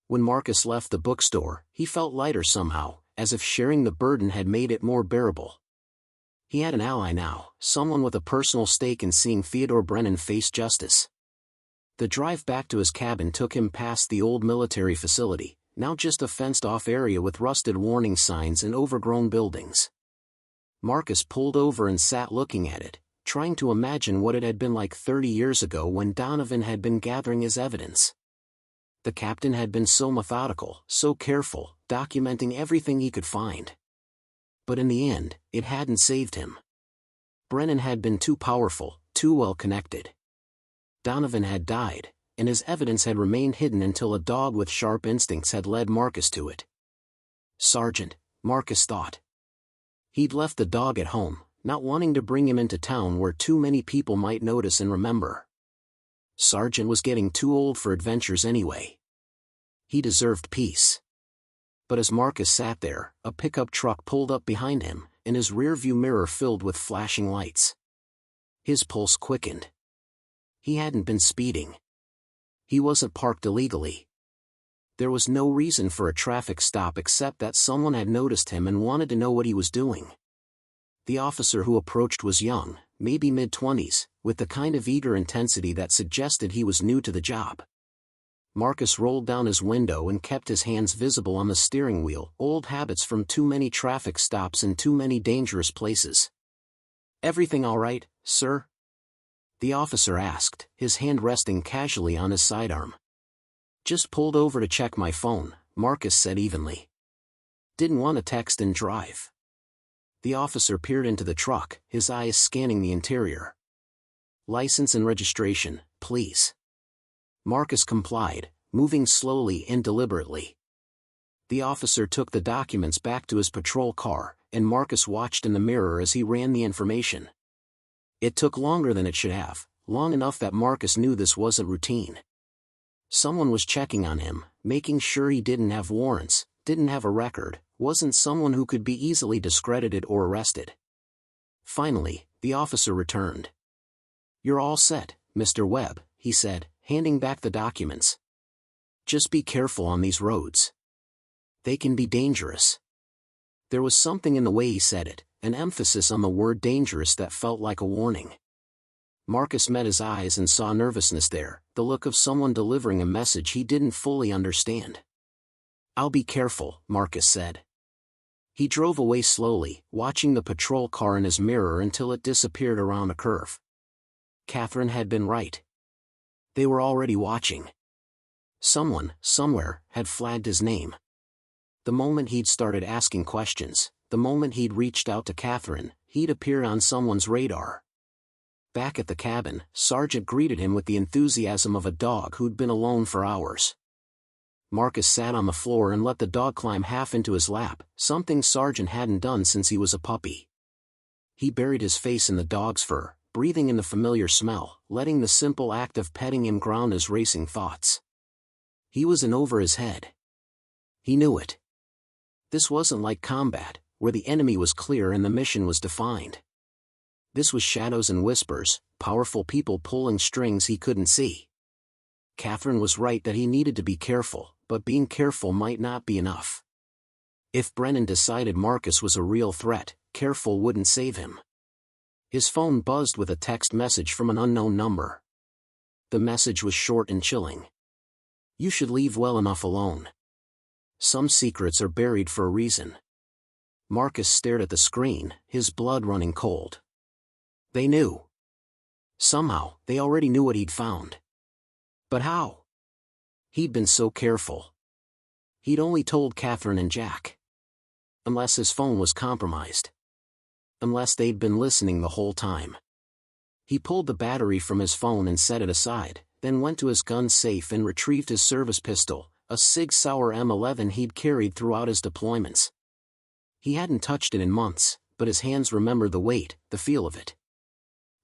When Marcus left the bookstore, he felt lighter somehow, as if sharing the burden had made it more bearable. He had an ally now, someone with a personal stake in seeing Theodore Brennan face justice. The drive back to his cabin took him past the old military facility, now just a fenced-off area with rusted warning signs and overgrown buildings. Marcus pulled over and sat looking at it, trying to imagine what it had been like 30 years ago when Donovan had been gathering his evidence. The captain had been so methodical, so careful, documenting everything he could find. But in the end, it hadn't saved him. Brennan had been too powerful, too well connected. Donovan had died, and his evidence had remained hidden until a dog with sharp instincts had led Marcus to it. Sergeant, Marcus thought. He'd left the dog at home, not wanting to bring him into town where too many people might notice and remember. Sergeant was getting too old for adventures anyway. He deserved peace. But as Marcus sat there, a pickup truck pulled up behind him, and his rearview mirror filled with flashing lights. His pulse quickened. He hadn't been speeding. He wasn't parked illegally. There was no reason for a traffic stop except that someone had noticed him and wanted to know what he was doing. The officer who approached was young, maybe mid-20s, with the kind of eager intensity that suggested he was new to the job. Marcus rolled down his window and kept his hands visible on the steering wheel, old habits from too many traffic stops in too many dangerous places. "Everything all right, sir?" the officer asked, his hand resting casually on his sidearm. "Just pulled over to check my phone," Marcus said evenly. "Didn't want to text and drive." The officer peered into the truck, his eyes scanning the interior. "License and registration, please." Marcus complied, moving slowly and deliberately. The officer took the documents back to his patrol car, and Marcus watched in the mirror as he ran the information. It took longer than it should have, long enough that Marcus knew this wasn't routine. Someone was checking on him, making sure he didn't have warrants, didn't have a record, wasn't someone who could be easily discredited or arrested. Finally, the officer returned. "You're all set, Mr. Webb," he said, handing back the documents. "Just be careful on these roads. They can be dangerous." There was something in the way he said it, an emphasis on the word dangerous that felt like a warning. Marcus met his eyes and saw nervousness there, the look of someone delivering a message he didn't fully understand. "I'll be careful," Marcus said. He drove away slowly, watching the patrol car in his mirror until it disappeared around a curve. Catherine had been right. They were already watching. Someone, somewhere, had flagged his name. The moment he'd started asking questions, the moment he'd reached out to Catherine, he'd appear on someone's radar. Back at the cabin, Sergeant greeted him with the enthusiasm of a dog who'd been alone for hours. Marcus sat on the floor and let the dog climb half into his lap, something Sergeant hadn't done since he was a puppy. He buried his face in the dog's fur, breathing in the familiar smell, letting the simple act of petting him ground his racing thoughts. He was in over his head. He knew it. This wasn't like combat, where the enemy was clear and the mission was defined. This was shadows and whispers, powerful people pulling strings he couldn't see. Catherine was right that he needed to be careful, but being careful might not be enough. If Brennan decided Marcus was a real threat, careful wouldn't save him. His phone buzzed with a text message from an unknown number. The message was short and chilling. "You should leave well enough alone. Some secrets are buried for a reason." Marcus stared at the screen, his blood running cold. They knew. Somehow, they already knew what he'd found. But how? He'd been so careful. He'd only told Catherine and Jack. Unless his phone was compromised. Unless they'd been listening the whole time. He pulled the battery from his phone and set it aside, then went to his gun safe and retrieved his service pistol, a Sig Sauer M11 he'd carried throughout his deployments. He hadn't touched it in months, but his hands remembered the weight, the feel of it.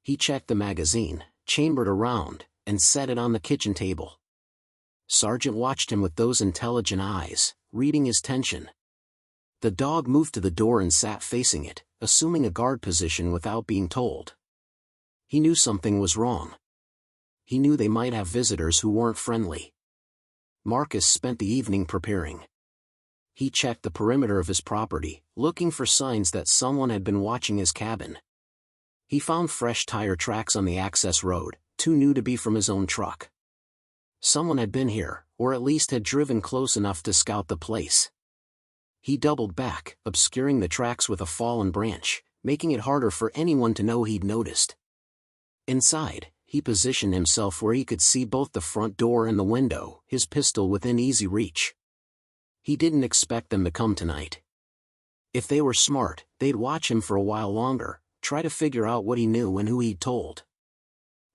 He checked the magazine, chambered a round, and set it on the kitchen table. Sergeant watched him with those intelligent eyes, reading his tension. The dog moved to the door and sat facing it, assuming a guard position without being told. He knew something was wrong. He knew they might have visitors who weren't friendly. Marcus spent the evening preparing. He checked the perimeter of his property, looking for signs that someone had been watching his cabin. He found fresh tire tracks on the access road, too new to be from his own truck. Someone had been here, or at least had driven close enough to scout the place. He doubled back, obscuring the tracks with a fallen branch, making it harder for anyone to know he'd noticed. Inside, he positioned himself where he could see both the front door and the window, his pistol within easy reach. He didn't expect them to come tonight. If they were smart, they'd watch him for a while longer, try to figure out what he knew and who he'd told.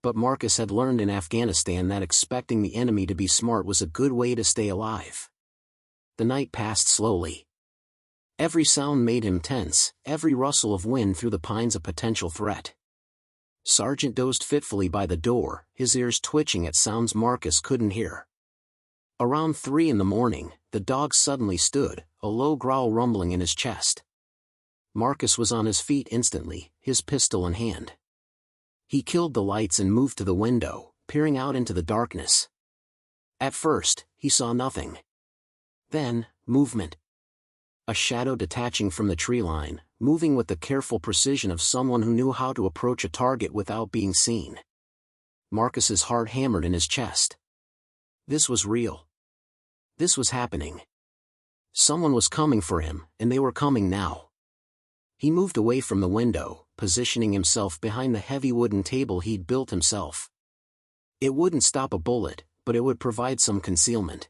But Marcus had learned in Afghanistan that expecting the enemy to be smart was a good way to stay alive. The night passed slowly. Every sound made him tense, every rustle of wind through the pines a potential threat. Sergeant dozed fitfully by the door, his ears twitching at sounds Marcus couldn't hear. Around 3 in the morning, the dog suddenly stood, a low growl rumbling in his chest. Marcus was on his feet instantly, his pistol in hand. He killed the lights and moved to the window, peering out into the darkness. At first, he saw nothing. Then, movement. A shadow detaching from the tree line, moving with the careful precision of someone who knew how to approach a target without being seen. Marcus's heart hammered in his chest. This was real. This was happening. Someone was coming for him, and they were coming now. He moved away from the window, positioning himself behind the heavy wooden table he'd built himself. It wouldn't stop a bullet, but it would provide some concealment.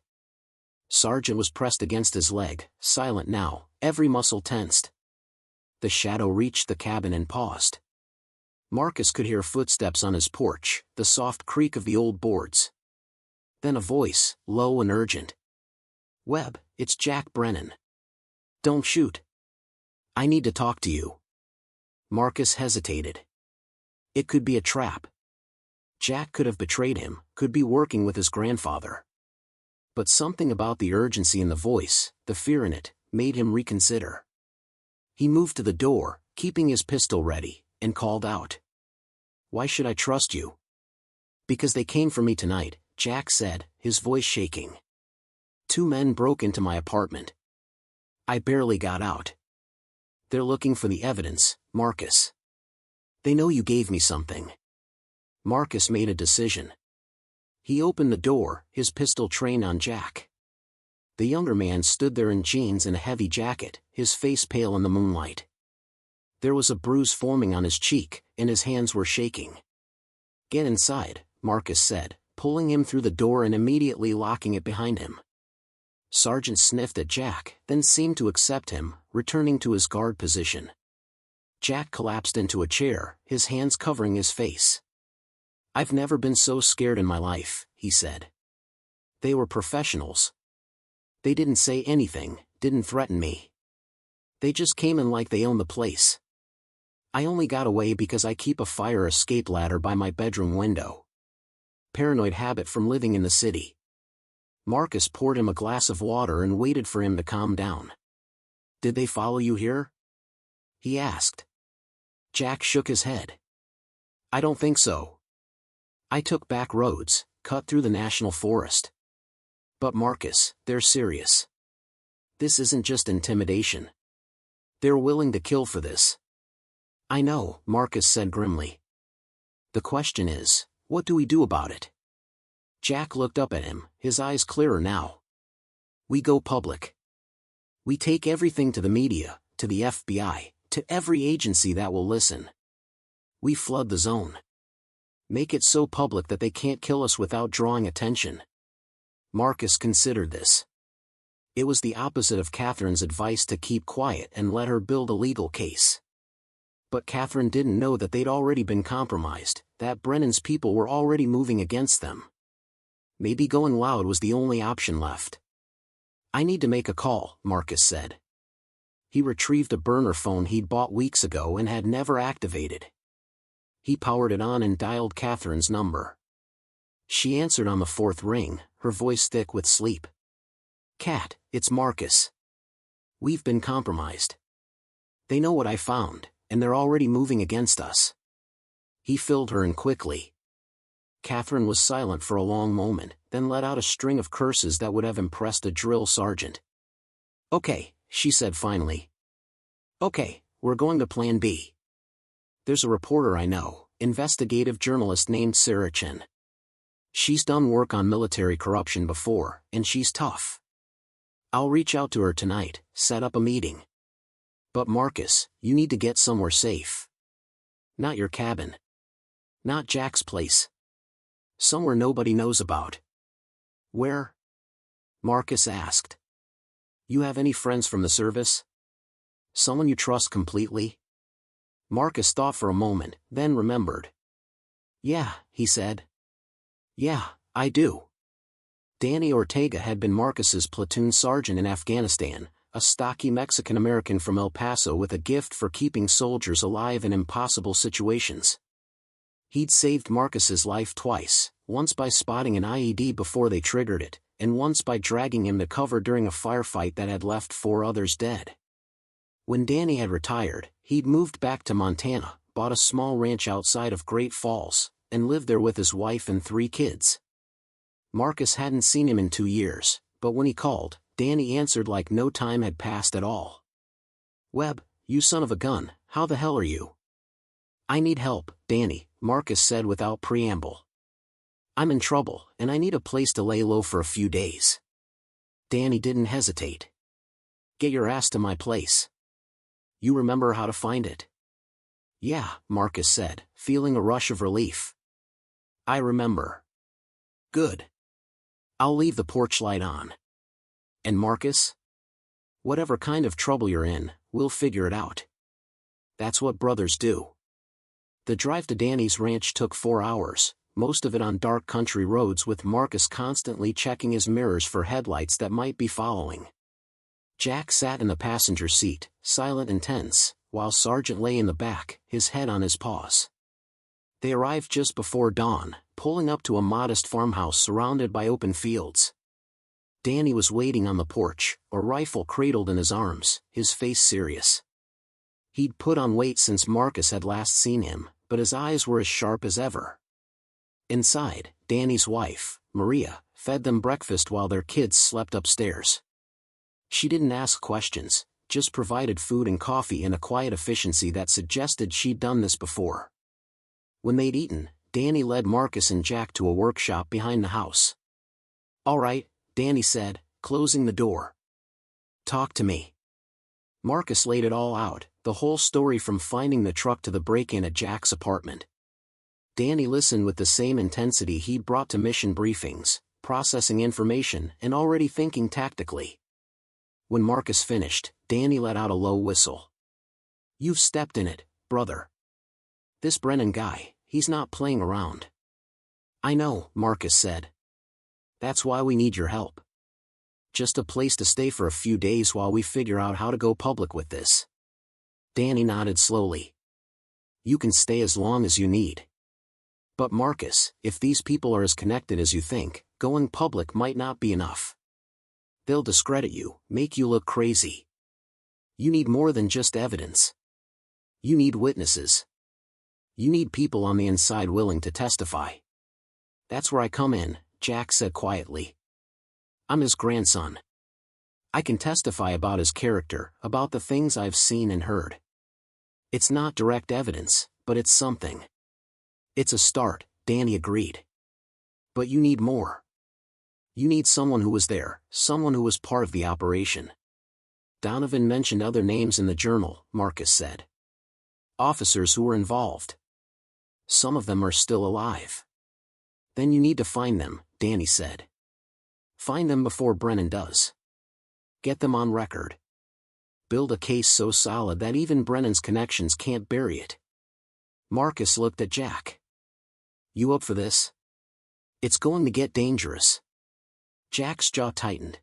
Sergeant was pressed against his leg, silent now, every muscle tensed. The shadow reached the cabin and paused. Marcus could hear footsteps on his porch, the soft creak of the old boards. Then a voice, low and urgent. "Webb, it's Jack Brennan. Don't shoot. I need to talk to you." Marcus hesitated. It could be a trap. Jack could have betrayed him, could be working with his grandfather. But something about the urgency in the voice, the fear in it, made him reconsider. He moved to the door, keeping his pistol ready, and called out. "Why should I trust you?" "Because they came for me tonight," Jack said, his voice shaking. "2 men broke into my apartment. I barely got out. They're looking for the evidence, Marcus. They know you gave me something." Marcus made a decision. He opened the door, his pistol trained on Jack. The younger man stood there in jeans and a heavy jacket, his face pale in the moonlight. There was a bruise forming on his cheek, and his hands were shaking. "Get inside," Marcus said, pulling him through the door and immediately locking it behind him. Sergeant sniffed at Jack, then seemed to accept him, returning to his guard position. Jack collapsed into a chair, his hands covering his face. "I've never been so scared in my life," he said. "They were professionals. They didn't say anything, didn't threaten me. They just came in like they owned the place. I only got away because I keep a fire escape ladder by my bedroom window. Paranoid habit from living in the city." Marcus poured him a glass of water and waited for him to calm down. "Did they follow you here?" he asked. Jack shook his head. "I don't think so. I took back roads, cut through the national forest. But Marcus, they're serious. This isn't just intimidation. They're willing to kill for this." "I know," Marcus said grimly. "The question is, what do we do about it?" Jack looked up at him, his eyes clearer now. "We go public. We take everything to the media, to the FBI, to every agency that will listen. We flood the zone. Make it so public that they can't kill us without drawing attention." Marcus considered this. It was the opposite of Catherine's advice to keep quiet and let her build a legal case. But Catherine didn't know that they'd already been compromised, that Brennan's people were already moving against them. Maybe going loud was the only option left. "I need to make a call," Marcus said. He retrieved a burner phone he'd bought weeks ago and had never activated. He powered it on and dialed Catherine's number. She answered on the 4th ring, her voice thick with sleep. "Cat, it's Marcus. We've been compromised. They know what I found, and they're already moving against us." He filled her in quickly. Catherine was silent for a long moment, then let out a string of curses that would have impressed a drill sergeant. "Okay," she said finally. "Okay, we're going to Plan B. There's a reporter I know, investigative journalist named Sarah Chen. She's done work on military corruption before, and she's tough. I'll reach out to her tonight, set up a meeting. But Marcus, you need to get somewhere safe. Not your cabin. Not Jack's place. Somewhere nobody knows about. Where? Marcus asked. You have any friends from the service? Someone you trust completely? Marcus thought for a moment, then remembered. Yeah, he said. Yeah, I do. Danny Ortega had been Marcus's platoon sergeant in Afghanistan, a stocky Mexican-American from El Paso with a gift for keeping soldiers alive in impossible situations. He'd saved Marcus's life twice, once by spotting an IED before they triggered it, and once by dragging him to cover during a firefight that had left 4 others dead. When Danny had retired, he'd moved back to Montana, bought a small ranch outside of Great Falls, and lived there with his wife and 3 kids. Marcus hadn't seen him in 2 years, but when he called, Danny answered like no time had passed at all. Webb, you son of a gun, how the hell are you? I need help, Danny, Marcus said without preamble. I'm in trouble, and I need a place to lay low for a few days. Danny didn't hesitate. Get your ass to my place. You remember how to find it? Yeah, Marcus said, feeling a rush of relief. I remember. Good. I'll leave the porch light on. And Marcus? Whatever kind of trouble you're in, we'll figure it out. That's what brothers do. The drive to Danny's ranch took 4 hours, most of it on dark country roads with Marcus constantly checking his mirrors for headlights that might be following. Jack sat in the passenger seat, silent and tense, while Sargent lay in the back, his head on his paws. They arrived just before dawn, pulling up to a modest farmhouse surrounded by open fields. Danny was waiting on the porch, a rifle cradled in his arms, his face serious. He'd put on weight since Marcus had last seen him, but his eyes were as sharp as ever. Inside, Danny's wife, Maria, fed them breakfast while their kids slept upstairs. She didn't ask questions, just provided food and coffee in a quiet efficiency that suggested she'd done this before. When they'd eaten, Danny led Marcus and Jack to a workshop behind the house. All right, Danny said, closing the door. Talk to me. Marcus laid it all out, the whole story from finding the truck to the break-in at Jack's apartment. Danny listened with the same intensity he'd brought to mission briefings, processing information and already thinking tactically. When Marcus finished, Danny let out a low whistle. You've stepped in it, brother. This Brennan guy, he's not playing around. I know, Marcus said. That's why we need your help. Just a place to stay for a few days while we figure out how to go public with this. Danny nodded slowly. You can stay as long as you need. But Marcus, if these people are as connected as you think, going public might not be enough. They'll discredit you, make you look crazy. You need more than just evidence. You need witnesses. You need people on the inside willing to testify. That's where I come in, Jack said quietly. I'm his grandson. I can testify about his character, about the things I've seen and heard. It's not direct evidence, but it's something. It's a start, Danny agreed. But you need more. You need someone who was there, someone who was part of the operation. Donovan mentioned other names in the journal, Marcus said. Officers who were involved. Some of them are still alive. Then you need to find them, Danny said. Find them before Brennan does. Get them on record. Build a case so solid that even Brennan's connections can't bury it. Marcus looked at Jack. You up for this? It's going to get dangerous. Jack's jaw tightened.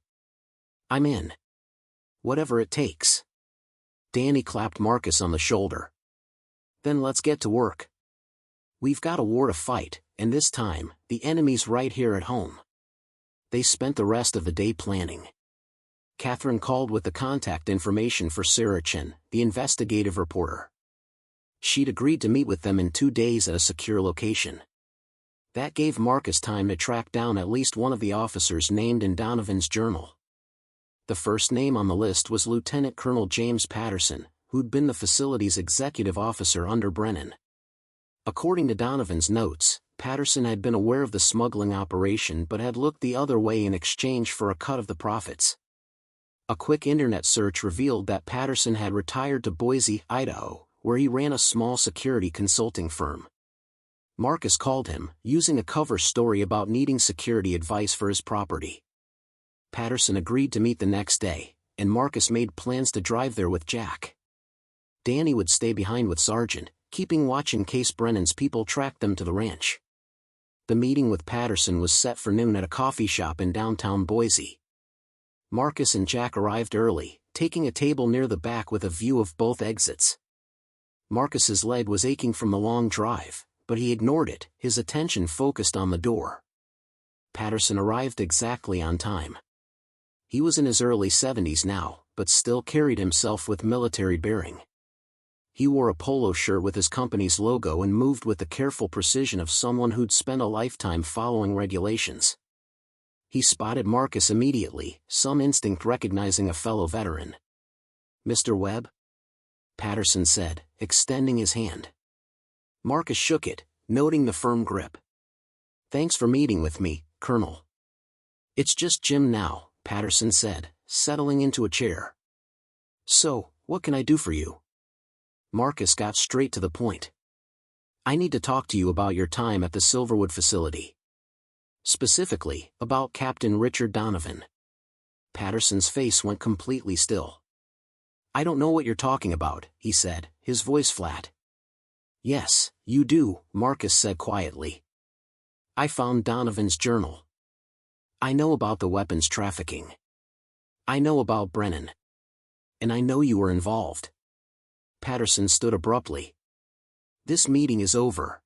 I'm in. Whatever it takes. Danny clapped Marcus on the shoulder. Then let's get to work. We've got a war to fight, and this time, the enemy's right here at home. They spent the rest of the day planning. Catherine called with the contact information for Sarah Chen, the investigative reporter. She'd agreed to meet with them in 2 days at a secure location. That gave Marcus time to track down at least one of the officers named in Donovan's journal. The first name on the list was Lieutenant Colonel James Patterson, who'd been the facility's executive officer under Brennan. According to Donovan's notes, Patterson had been aware of the smuggling operation but had looked the other way in exchange for a cut of the profits. A quick internet search revealed that Patterson had retired to Boise, Idaho, where he ran a small security consulting firm. Marcus called him, using a cover story about needing security advice for his property. Patterson agreed to meet the next day, and Marcus made plans to drive there with Jack. Danny would stay behind with Sargent, keeping watch in case Brennan's people tracked them to the ranch. The meeting with Patterson was set for noon at a coffee shop in downtown Boise. Marcus and Jack arrived early, taking a table near the back with a view of both exits. Marcus's leg was aching from the long drive, but he ignored it, his attention focused on the door. Patterson arrived exactly on time. He was in his early 70s now, but still carried himself with military bearing. He wore a polo shirt with his company's logo and moved with the careful precision of someone who'd spent a lifetime following regulations. He spotted Marcus immediately, some instinct recognizing a fellow veteran. "Mr. Webb?" Patterson said, extending his hand. Marcus shook it, noting the firm grip. "Thanks for meeting with me, Colonel." "It's just Jim now," Patterson said, settling into a chair. "So, what can I do for you?" Marcus got straight to the point. "I need to talk to you about your time at the Silverwood facility. Specifically, about Captain Richard Donovan." Patterson's face went completely still. "I don't know what you're talking about," he said, his voice flat. "Yes, you do," Marcus said quietly. "I found Donovan's journal. I know about the weapons trafficking. I know about Brennan. And I know you were involved." Patterson stood abruptly. "This meeting is over."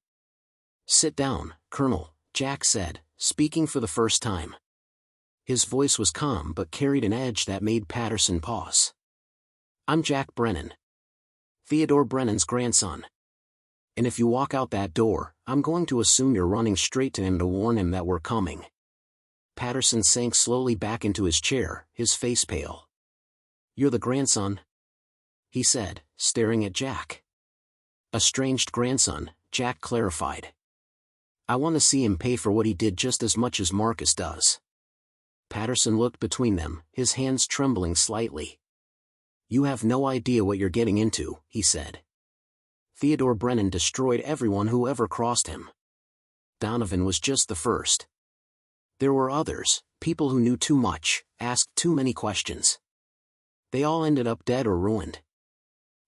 "Sit down, Colonel," Jack said, speaking for the first time. His voice was calm but carried an edge that made Patterson pause. "I'm Jack Brennan. Theodore Brennan's grandson. And if you walk out that door, I'm going to assume you're running straight to him to warn him that we're coming." Patterson sank slowly back into his chair, his face pale. "You're the grandson?" he said, staring at Jack. "Estranged grandson," Jack clarified. "I want to see him pay for what he did just as much as Marcus does." Patterson looked between them, his hands trembling slightly. "You have no idea what you're getting into," he said. "Theodore Brennan destroyed everyone who ever crossed him. Donovan was just the first. There were others, people who knew too much, asked too many questions. They all ended up dead or ruined."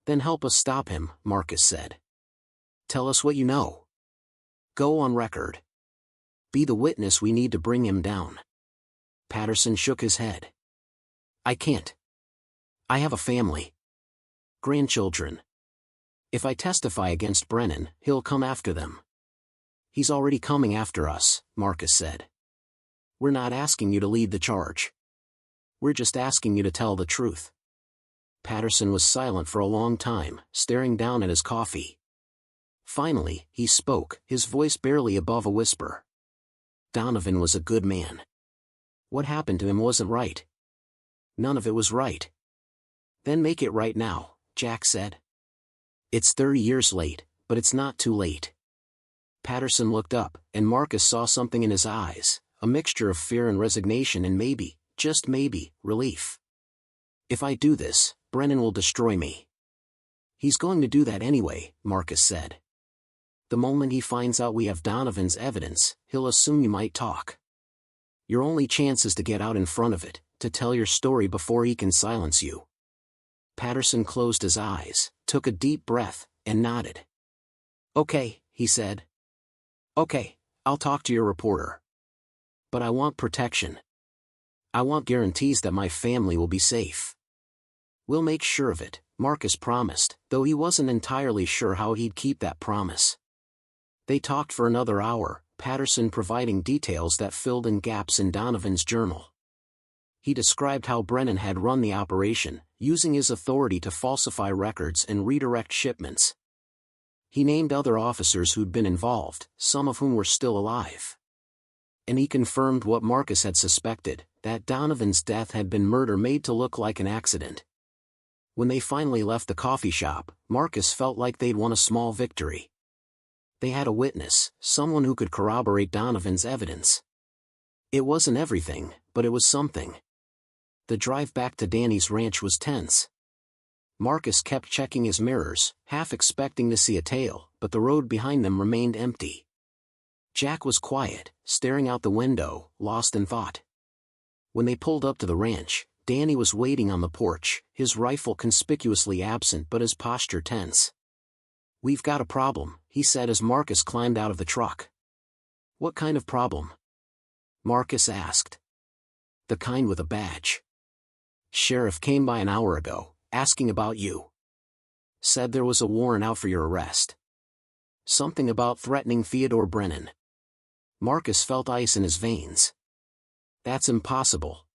"Then help us stop him," Marcus said. "Tell us what you know. Go on record. Be the witness we need to bring him down." Patterson shook his head. "I can't. I have a family. Grandchildren. If I testify against Brennan, he'll come after them." "He's already coming after us," Marcus said. "We're not asking you to lead the charge. We're just asking you to tell the truth." Patterson was silent for a long time, staring down at his coffee. Finally, he spoke, his voice barely above a whisper. "Donovan was a good man. What happened to him wasn't right. None of it was right." "Then make it right now," Jack said. "It's 30 years late, but it's not too late." Patterson looked up, and Marcus saw something in his eyes, a mixture of fear and resignation and maybe, just maybe, relief. "If I do this, Brennan will destroy me." "He's going to do that anyway," Marcus said. "The moment he finds out we have Donovan's evidence, he'll assume you might talk. Your only chance is to get out in front of it, to tell your story before he can silence you." Patterson closed his eyes, took a deep breath, and nodded. "Okay," he said. "Okay, I'll talk to your reporter. But I want protection. I want guarantees that my family will be safe." "We'll make sure of it," Marcus promised, though he wasn't entirely sure how he'd keep that promise. They talked for another hour, Patterson providing details that filled in gaps in Donovan's journal. He described how Brennan had run the operation, using his authority to falsify records and redirect shipments. He named other officers who'd been involved, some of whom were still alive. And he confirmed what Marcus had suspected, that Donovan's death had been murder made to look like an accident. When they finally left the coffee shop, Marcus felt like they'd won a small victory. They had a witness, someone who could corroborate Donovan's evidence. It wasn't everything, but it was something. The drive back to Danny's ranch was tense. Marcus kept checking his mirrors, half expecting to see a tail, but the road behind them remained empty. Jack was quiet, staring out the window, lost in thought. When they pulled up to the ranch, Danny was waiting on the porch, his rifle conspicuously absent but his posture tense. "We've got a problem," he said as Marcus climbed out of the truck. "What kind of problem?" Marcus asked. "The kind with a badge. Sheriff came by an hour ago, asking about you. Said there was a warrant out for your arrest. Something about threatening Theodore Brennan." Marcus felt ice in his veins. "That's impossible.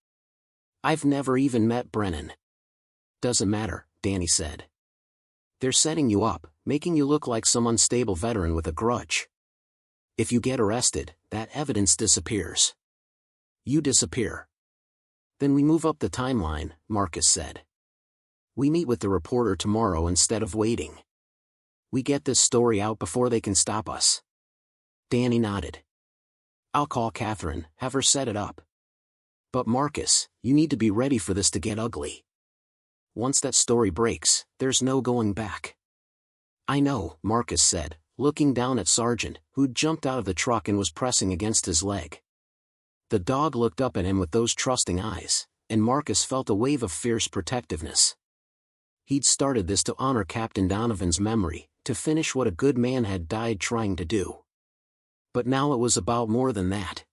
I've never even met Brennan." "Doesn't matter," Danny said. "They're setting you up, making you look like some unstable veteran with a grudge. If you get arrested, that evidence disappears. You disappear. Then we move up the timeline," Marcus said. "We meet with the reporter tomorrow instead of waiting. We get this story out before they can stop us." Danny nodded. "I'll call Catherine, have her set it up. But Marcus, you need to be ready for this to get ugly. Once that story breaks, there's no going back." "I know," Marcus said, looking down at Sargent, who'd jumped out of the truck and was pressing against his leg. The dog looked up at him with those trusting eyes, and Marcus felt a wave of fierce protectiveness. He'd started this to honor Captain Donovan's memory, to finish what a good man had died trying to do. But now it was about more than that.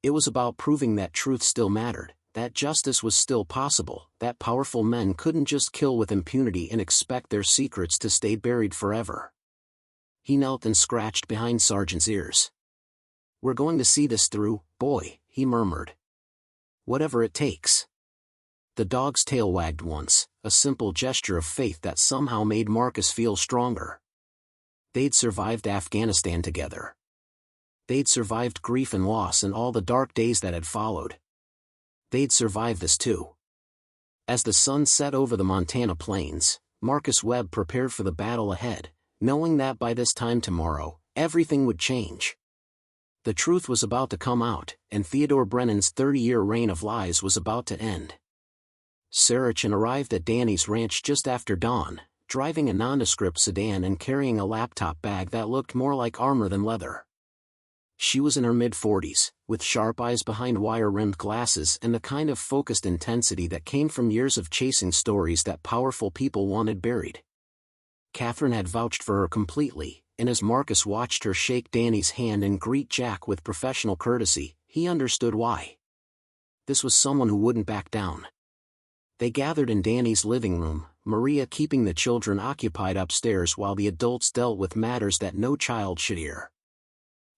It was about proving that truth still mattered, that justice was still possible, that powerful men couldn't just kill with impunity and expect their secrets to stay buried forever. He knelt and scratched behind Sargent's ears. "We're going to see this through, boy," he murmured. "Whatever it takes." The dog's tail wagged once, a simple gesture of faith that somehow made Marcus feel stronger. They'd survived Afghanistan together. They'd survived grief and loss and all the dark days that had followed. They'd survive this too. As the sun set over the Montana plains, Marcus Webb prepared for the battle ahead, knowing that by this time tomorrow, everything would change. The truth was about to come out, and Theodore Brennan's 30-year reign of lies was about to end. Saracen arrived at Danny's ranch just after dawn, driving a nondescript sedan and carrying a laptop bag that looked more like armor than leather. She was in her mid-40s, with sharp eyes behind wire-rimmed glasses and the kind of focused intensity that came from years of chasing stories that powerful people wanted buried. Catherine had vouched for her completely, and as Marcus watched her shake Danny's hand and greet Jack with professional courtesy, he understood why. This was someone who wouldn't back down. They gathered in Danny's living room, Maria keeping the children occupied upstairs while the adults dealt with matters that no child should hear.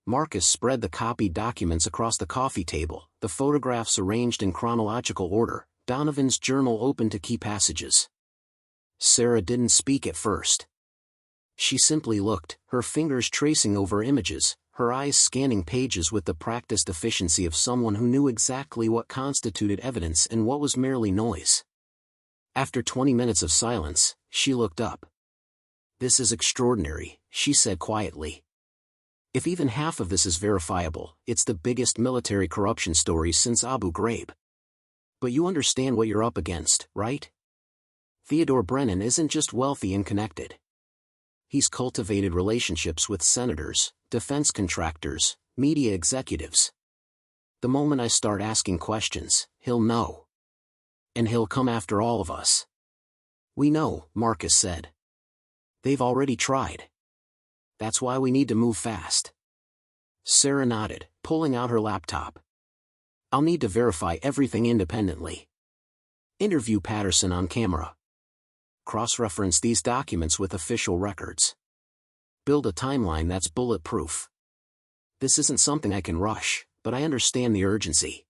Marcus spread the copied documents across the coffee table, the photographs arranged in chronological order, Donovan's journal open to key passages. Sarah didn't speak at first. She simply looked, her fingers tracing over images, her eyes scanning pages with the practiced efficiency of someone who knew exactly what constituted evidence and what was merely noise. After 20 minutes of silence, she looked up. "This is extraordinary," she said quietly. "If even half of this is verifiable, it's the biggest military corruption story since Abu Ghraib. But you understand what you're up against, right? Theodore Brennan isn't just wealthy and connected. He's cultivated relationships with senators, defense contractors, media executives. The moment I start asking questions, he'll know. And he'll come after all of us." "We know," Marcus said. "They've already tried. That's why we need to move fast." Sarah nodded, pulling out her laptop. "I'll need to verify everything independently. Interview Patterson on camera. Cross-reference these documents with official records. Build a timeline that's bulletproof. This isn't something I can rush, but I understand the urgency.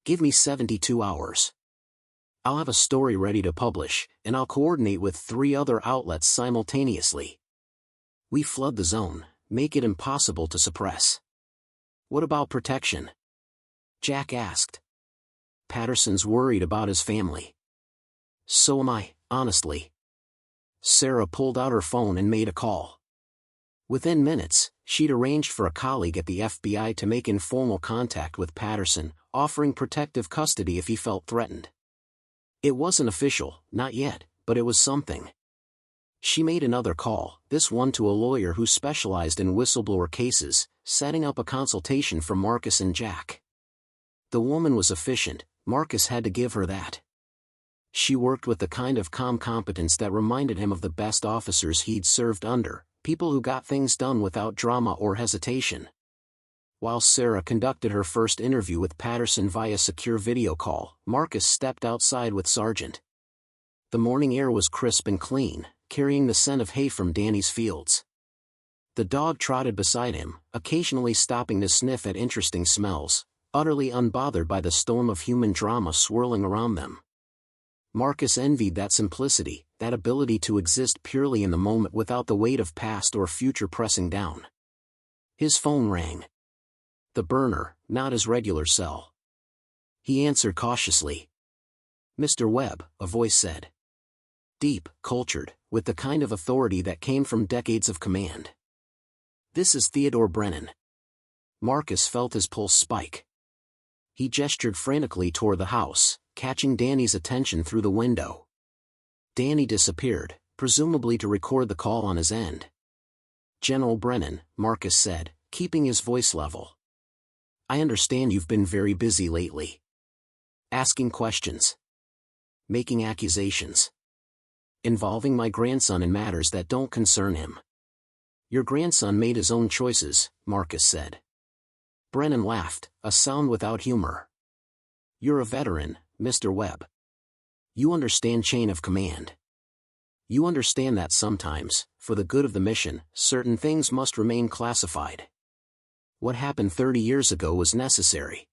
Give me 72 hours. I'll have a story ready to publish, and I'll coordinate with 3 other outlets simultaneously. We flood the zone, make it impossible to suppress." "What about protection?" Jack asked. "Patterson's worried about his family." "So am I, honestly." Sarah pulled out her phone and made a call. Within minutes, she'd arranged for a colleague at the FBI to make informal contact with Patterson, offering protective custody if he felt threatened. It wasn't official, not yet, but it was something. She made another call, this one to a lawyer who specialized in whistleblower cases, setting up a consultation for Marcus and Jack. The woman was efficient, Marcus had to give her that. She worked with the kind of calm competence that reminded him of the best officers he'd served under, people who got things done without drama or hesitation. While Sarah conducted her first interview with Patterson via secure video call, Marcus stepped outside with Sargent. The morning air was crisp and clean, carrying the scent of hay from Danny's fields. The dog trotted beside him, occasionally stopping to sniff at interesting smells, utterly unbothered by the storm of human drama swirling around them. Marcus envied that simplicity, that ability to exist purely in the moment without the weight of past or future pressing down. His phone rang. The burner, not his regular cell. He answered cautiously. "Mr. Webb," a voice said. Deep, cultured, with the kind of authority that came from decades of command. "This is Theodore Brennan." Marcus felt his pulse spike. He gestured frantically toward the house, catching Danny's attention through the window. Danny disappeared, presumably to record the call on his end. "General Brennan," Marcus said, keeping his voice level. "I understand you've been very busy lately. Asking questions. Making accusations. Involving my grandson in matters that don't concern him." "Your grandson made his own choices," Marcus said. Brennan laughed, a sound without humor. "You're a veteran, Mr. Webb. You understand chain of command. You understand that sometimes, for the good of the mission, certain things must remain classified. What happened 30 years ago was necessary.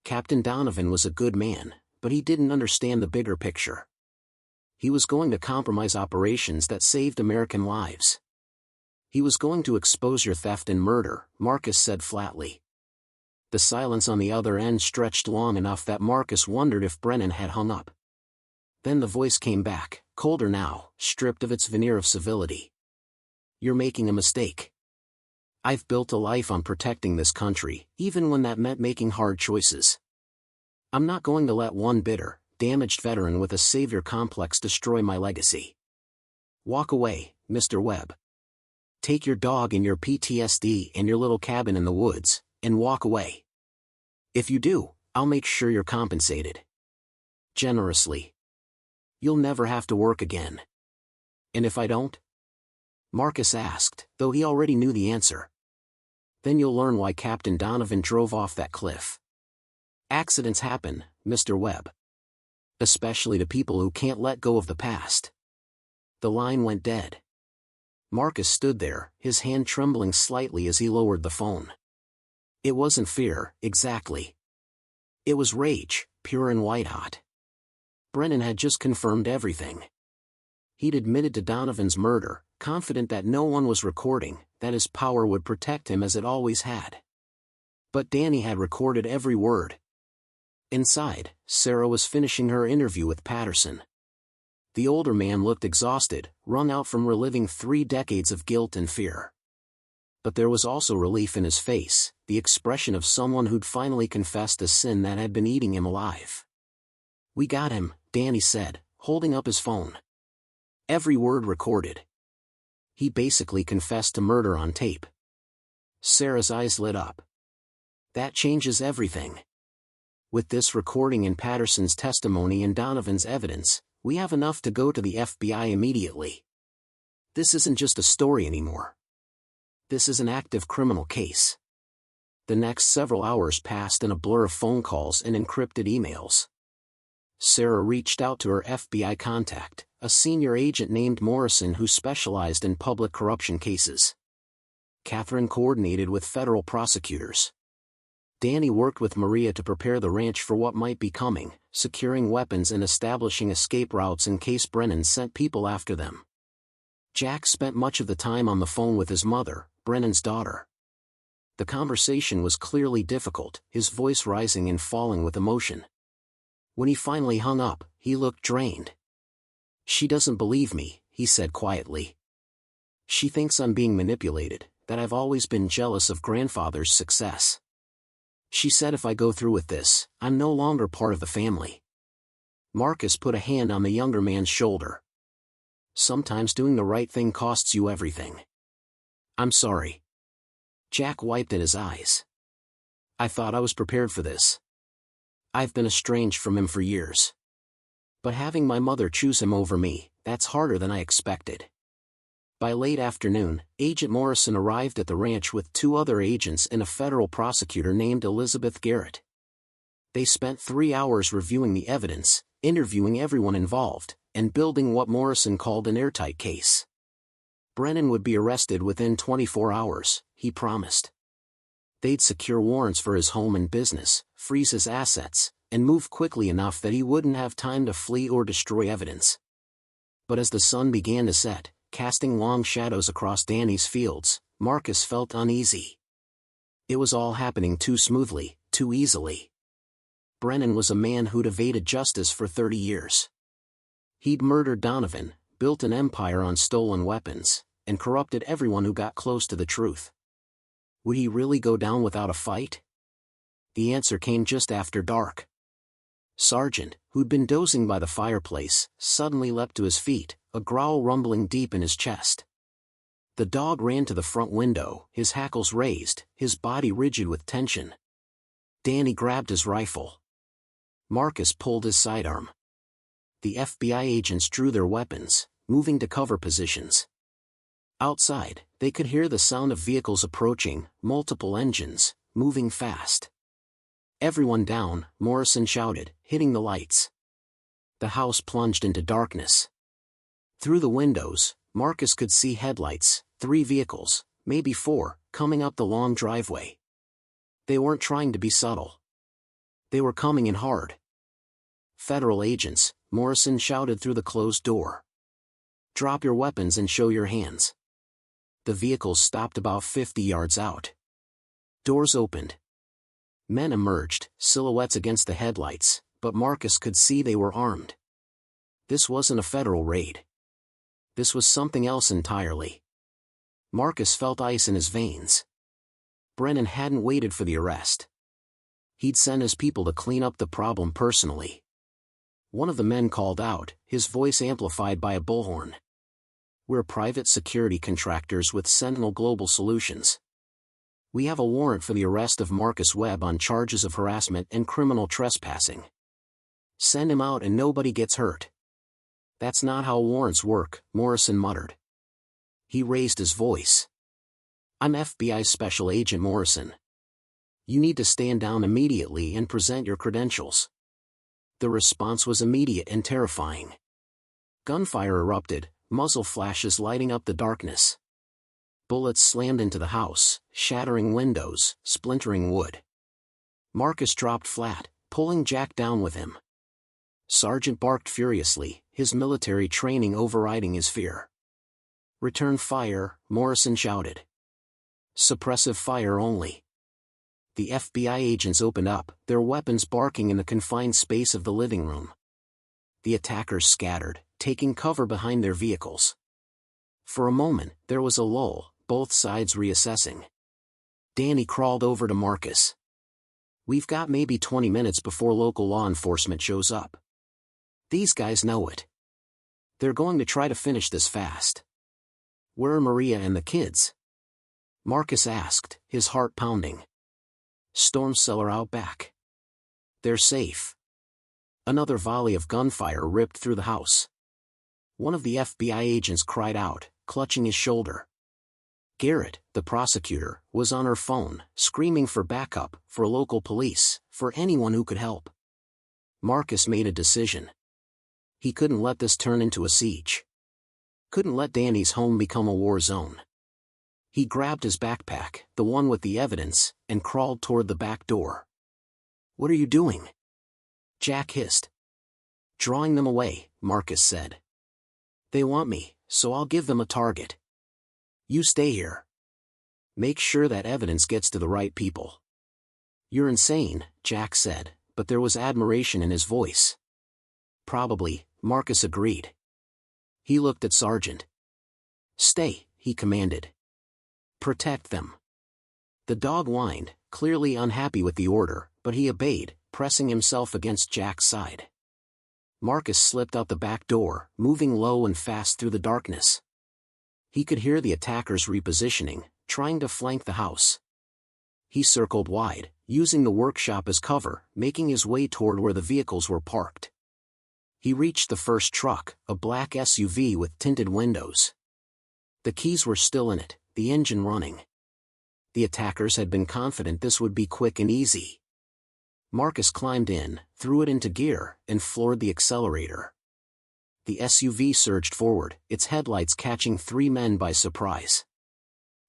Captain Donovan was a good man, but he didn't understand the bigger picture. He was going to compromise operations that saved American lives. He was going to expose your theft and murder," Marcus said flatly. The silence on the other end stretched long enough that Marcus wondered if Brennan had hung up. Then the voice came back, colder now, stripped of its veneer of civility. "You're making a mistake. I've built a life on protecting this country, even when that meant making hard choices. I'm not going to let one bitter, damaged veteran with a savior complex destroy my legacy. Walk away, Mr. Webb. Take your dog and your PTSD and your little cabin in the woods, and walk away. If you do, I'll make sure you're compensated. Generously. You'll never have to work again." "And if I don't?" Marcus asked, though he already knew the answer. "Then you'll learn why Captain Donovan drove off that cliff. Accidents happen, Mr. Webb. Especially to people who can't let go of the past." The line went dead. Marcus stood there, his hand trembling slightly as he lowered the phone. It wasn't fear, exactly. It was rage, pure and white-hot. Brennan had just confirmed everything. He'd admitted to Donovan's murder, confident that no one was recording, that his power would protect him as it always had. But Danny had recorded every word. Inside, Sarah was finishing her interview with Patterson. The older man looked exhausted, wrung out from reliving 3 decades of guilt and fear. But there was also relief in his face, the expression of someone who'd finally confessed a sin that had been eating him alive. "We got him," Danny said, holding up his phone. "Every word recorded. He basically confessed to murder on tape." Sarah's eyes lit up. "That changes everything. With this recording and Patterson's testimony and Donovan's evidence, we have enough to go to the FBI immediately. This isn't just a story anymore. This is an active criminal case." The next several hours passed in a blur of phone calls and encrypted emails. Sarah reached out to her FBI contact, a senior agent named Morrison who specialized in public corruption cases. Catherine coordinated with federal prosecutors. Danny worked with Maria to prepare the ranch for what might be coming, securing weapons and establishing escape routes in case Brennan sent people after them. Jack spent much of the time on the phone with his mother, Brennan's daughter. The conversation was clearly difficult, his voice rising and falling with emotion. When he finally hung up, he looked drained. "She doesn't believe me," he said quietly. "She thinks I'm being manipulated, that I've always been jealous of grandfather's success. She said if I go through with this, I'm no longer part of the family." Marcus put a hand on the younger man's shoulder. "Sometimes doing the right thing costs you everything. I'm sorry." Jack wiped at his eyes. I thought I was prepared for this. I've been estranged from him for years. But having my mother choose him over me, that's harder than I expected. By late afternoon, Agent Morrison arrived at the ranch with 2 other agents and a federal prosecutor named Elizabeth Garrett. They spent 3 hours reviewing the evidence, interviewing everyone involved, and building what Morrison called an airtight case. Brennan would be arrested within 24 hours, he promised. They'd secure warrants for his home and business, freeze his assets, and move quickly enough that he wouldn't have time to flee or destroy evidence. But as the sun began to set, casting long shadows across Danny's fields, Marcus felt uneasy. It was all happening too smoothly, too easily. Brennan was a man who'd evaded justice for 30 years. He'd murdered Donovan, built an empire on stolen weapons, and corrupted everyone who got close to the truth. Would he really go down without a fight? The answer came just after dark. Sargent, who'd been dozing by the fireplace, suddenly leapt to his feet, a growl rumbling deep in his chest. The dog ran to the front window, his hackles raised, his body rigid with tension. Danny grabbed his rifle. Marcus pulled his sidearm. The FBI agents drew their weapons, moving to cover positions. Outside, they could hear the sound of vehicles approaching, multiple engines, moving fast. Everyone down, Morrison shouted, hitting the lights. The house plunged into darkness. Through the windows, Marcus could see headlights, 3 vehicles, maybe 4, coming up the long driveway. They weren't trying to be subtle. They were coming in hard. Federal agents, Morrison shouted through the closed door. Drop your weapons and show your hands. The vehicles stopped about 50 yards out. Doors opened. Men emerged, silhouettes against the headlights, but Marcus could see they were armed. This wasn't a federal raid. This was something else entirely. Marcus felt ice in his veins. Brennan hadn't waited for the arrest. He'd sent his people to clean up the problem personally. One of the men called out, his voice amplified by a bullhorn. We're private security contractors with Sentinel Global Solutions. We have a warrant for the arrest of Marcus Webb on charges of harassment and criminal trespassing. Send him out and nobody gets hurt. That's not how warrants work, Morrison muttered. He raised his voice. I'm FBI Special Agent Morrison. You need to stand down immediately and present your credentials. The response was immediate and terrifying. Gunfire erupted, muzzle flashes lighting up the darkness. Bullets slammed into the house, shattering windows, splintering wood. Marcus dropped flat, pulling Jack down with him. Sargent barked furiously, his military training overriding his fear. Return fire, Morrison shouted. Suppressive fire only. The FBI agents opened up, their weapons barking in the confined space of the living room. The attackers scattered, taking cover behind their vehicles. For a moment, there was a lull, both sides reassessing. Danny crawled over to Marcus. We've got maybe 20 minutes before local law enforcement shows up. These guys know it. They're going to try to finish this fast. Where are Maria and the kids? Marcus asked, his heart pounding. Storm cellar out back. They're safe. Another volley of gunfire ripped through the house. One of the FBI agents cried out, clutching his shoulder. Garrett, the prosecutor, was on her phone, screaming for backup, for local police, for anyone who could help. Marcus made a decision. He couldn't let this turn into a siege. Couldn't let Danny's home become a war zone. He grabbed his backpack, the one with the evidence, and crawled toward the back door. What are you doing? Jack hissed. Drawing them away, Marcus said. They want me, so I'll give them a target. You stay here. Make sure that evidence gets to the right people. You're insane, Jack said, but there was admiration in his voice. Probably, Marcus agreed. He looked at Sargent. Stay, he commanded. Protect them. The dog whined, clearly unhappy with the order, but he obeyed, pressing himself against Jack's side. Marcus slipped out the back door, moving low and fast through the darkness. He could hear the attackers repositioning, trying to flank the house. He circled wide, using the workshop as cover, making his way toward where the vehicles were parked. He reached the first truck, a black SUV with tinted windows. The keys were still in it, the engine running. The attackers had been confident this would be quick and easy. Marcus climbed in, threw it into gear, and floored the accelerator. The SUV surged forward, its headlights catching 3 men by surprise.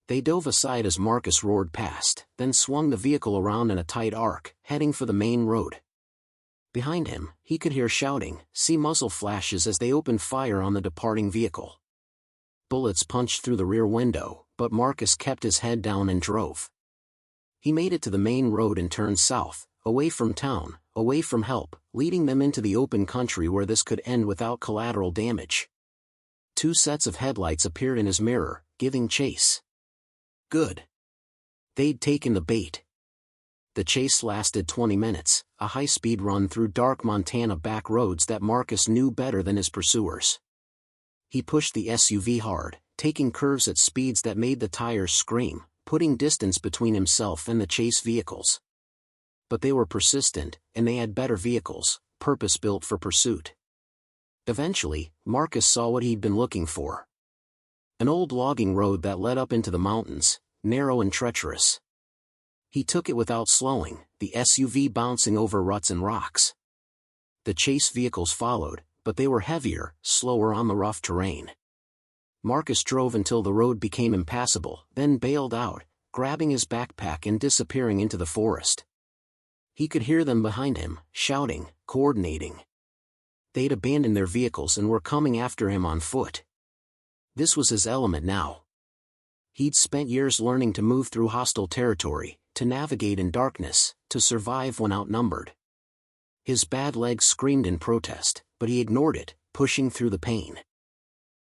They dove aside as Marcus roared past, then swung the vehicle around in a tight arc, heading for the main road. Behind him, he could hear shouting, see muzzle flashes as they opened fire on the departing vehicle. Bullets punched through the rear window, but Marcus kept his head down and drove. He made it to the main road and turned south, away from town, away from help, leading them into the open country where this could end without collateral damage. 2 sets of headlights appeared in his mirror, giving chase. Good. They'd taken the bait. The chase lasted 20 minutes, a high-speed run through dark Montana back roads that Marcus knew better than his pursuers. He pushed the SUV hard, taking curves at speeds that made the tires scream, putting distance between himself and the chase vehicles. But they were persistent, and they had better vehicles, purpose-built for pursuit. Eventually, Marcus saw what he'd been looking for. An old logging road that led up into the mountains, narrow and treacherous. He took it without slowing, the SUV bouncing over ruts and rocks. The chase vehicles followed, but they were heavier, slower on the rough terrain. Marcus drove until the road became impassable, then bailed out, grabbing his backpack and disappearing into the forest. He could hear them behind him, shouting, coordinating. They'd abandoned their vehicles and were coming after him on foot. This was his element now. He'd spent years learning to move through hostile territory, to navigate in darkness, to survive when outnumbered. His bad legs screamed in protest, but he ignored it, pushing through the pain.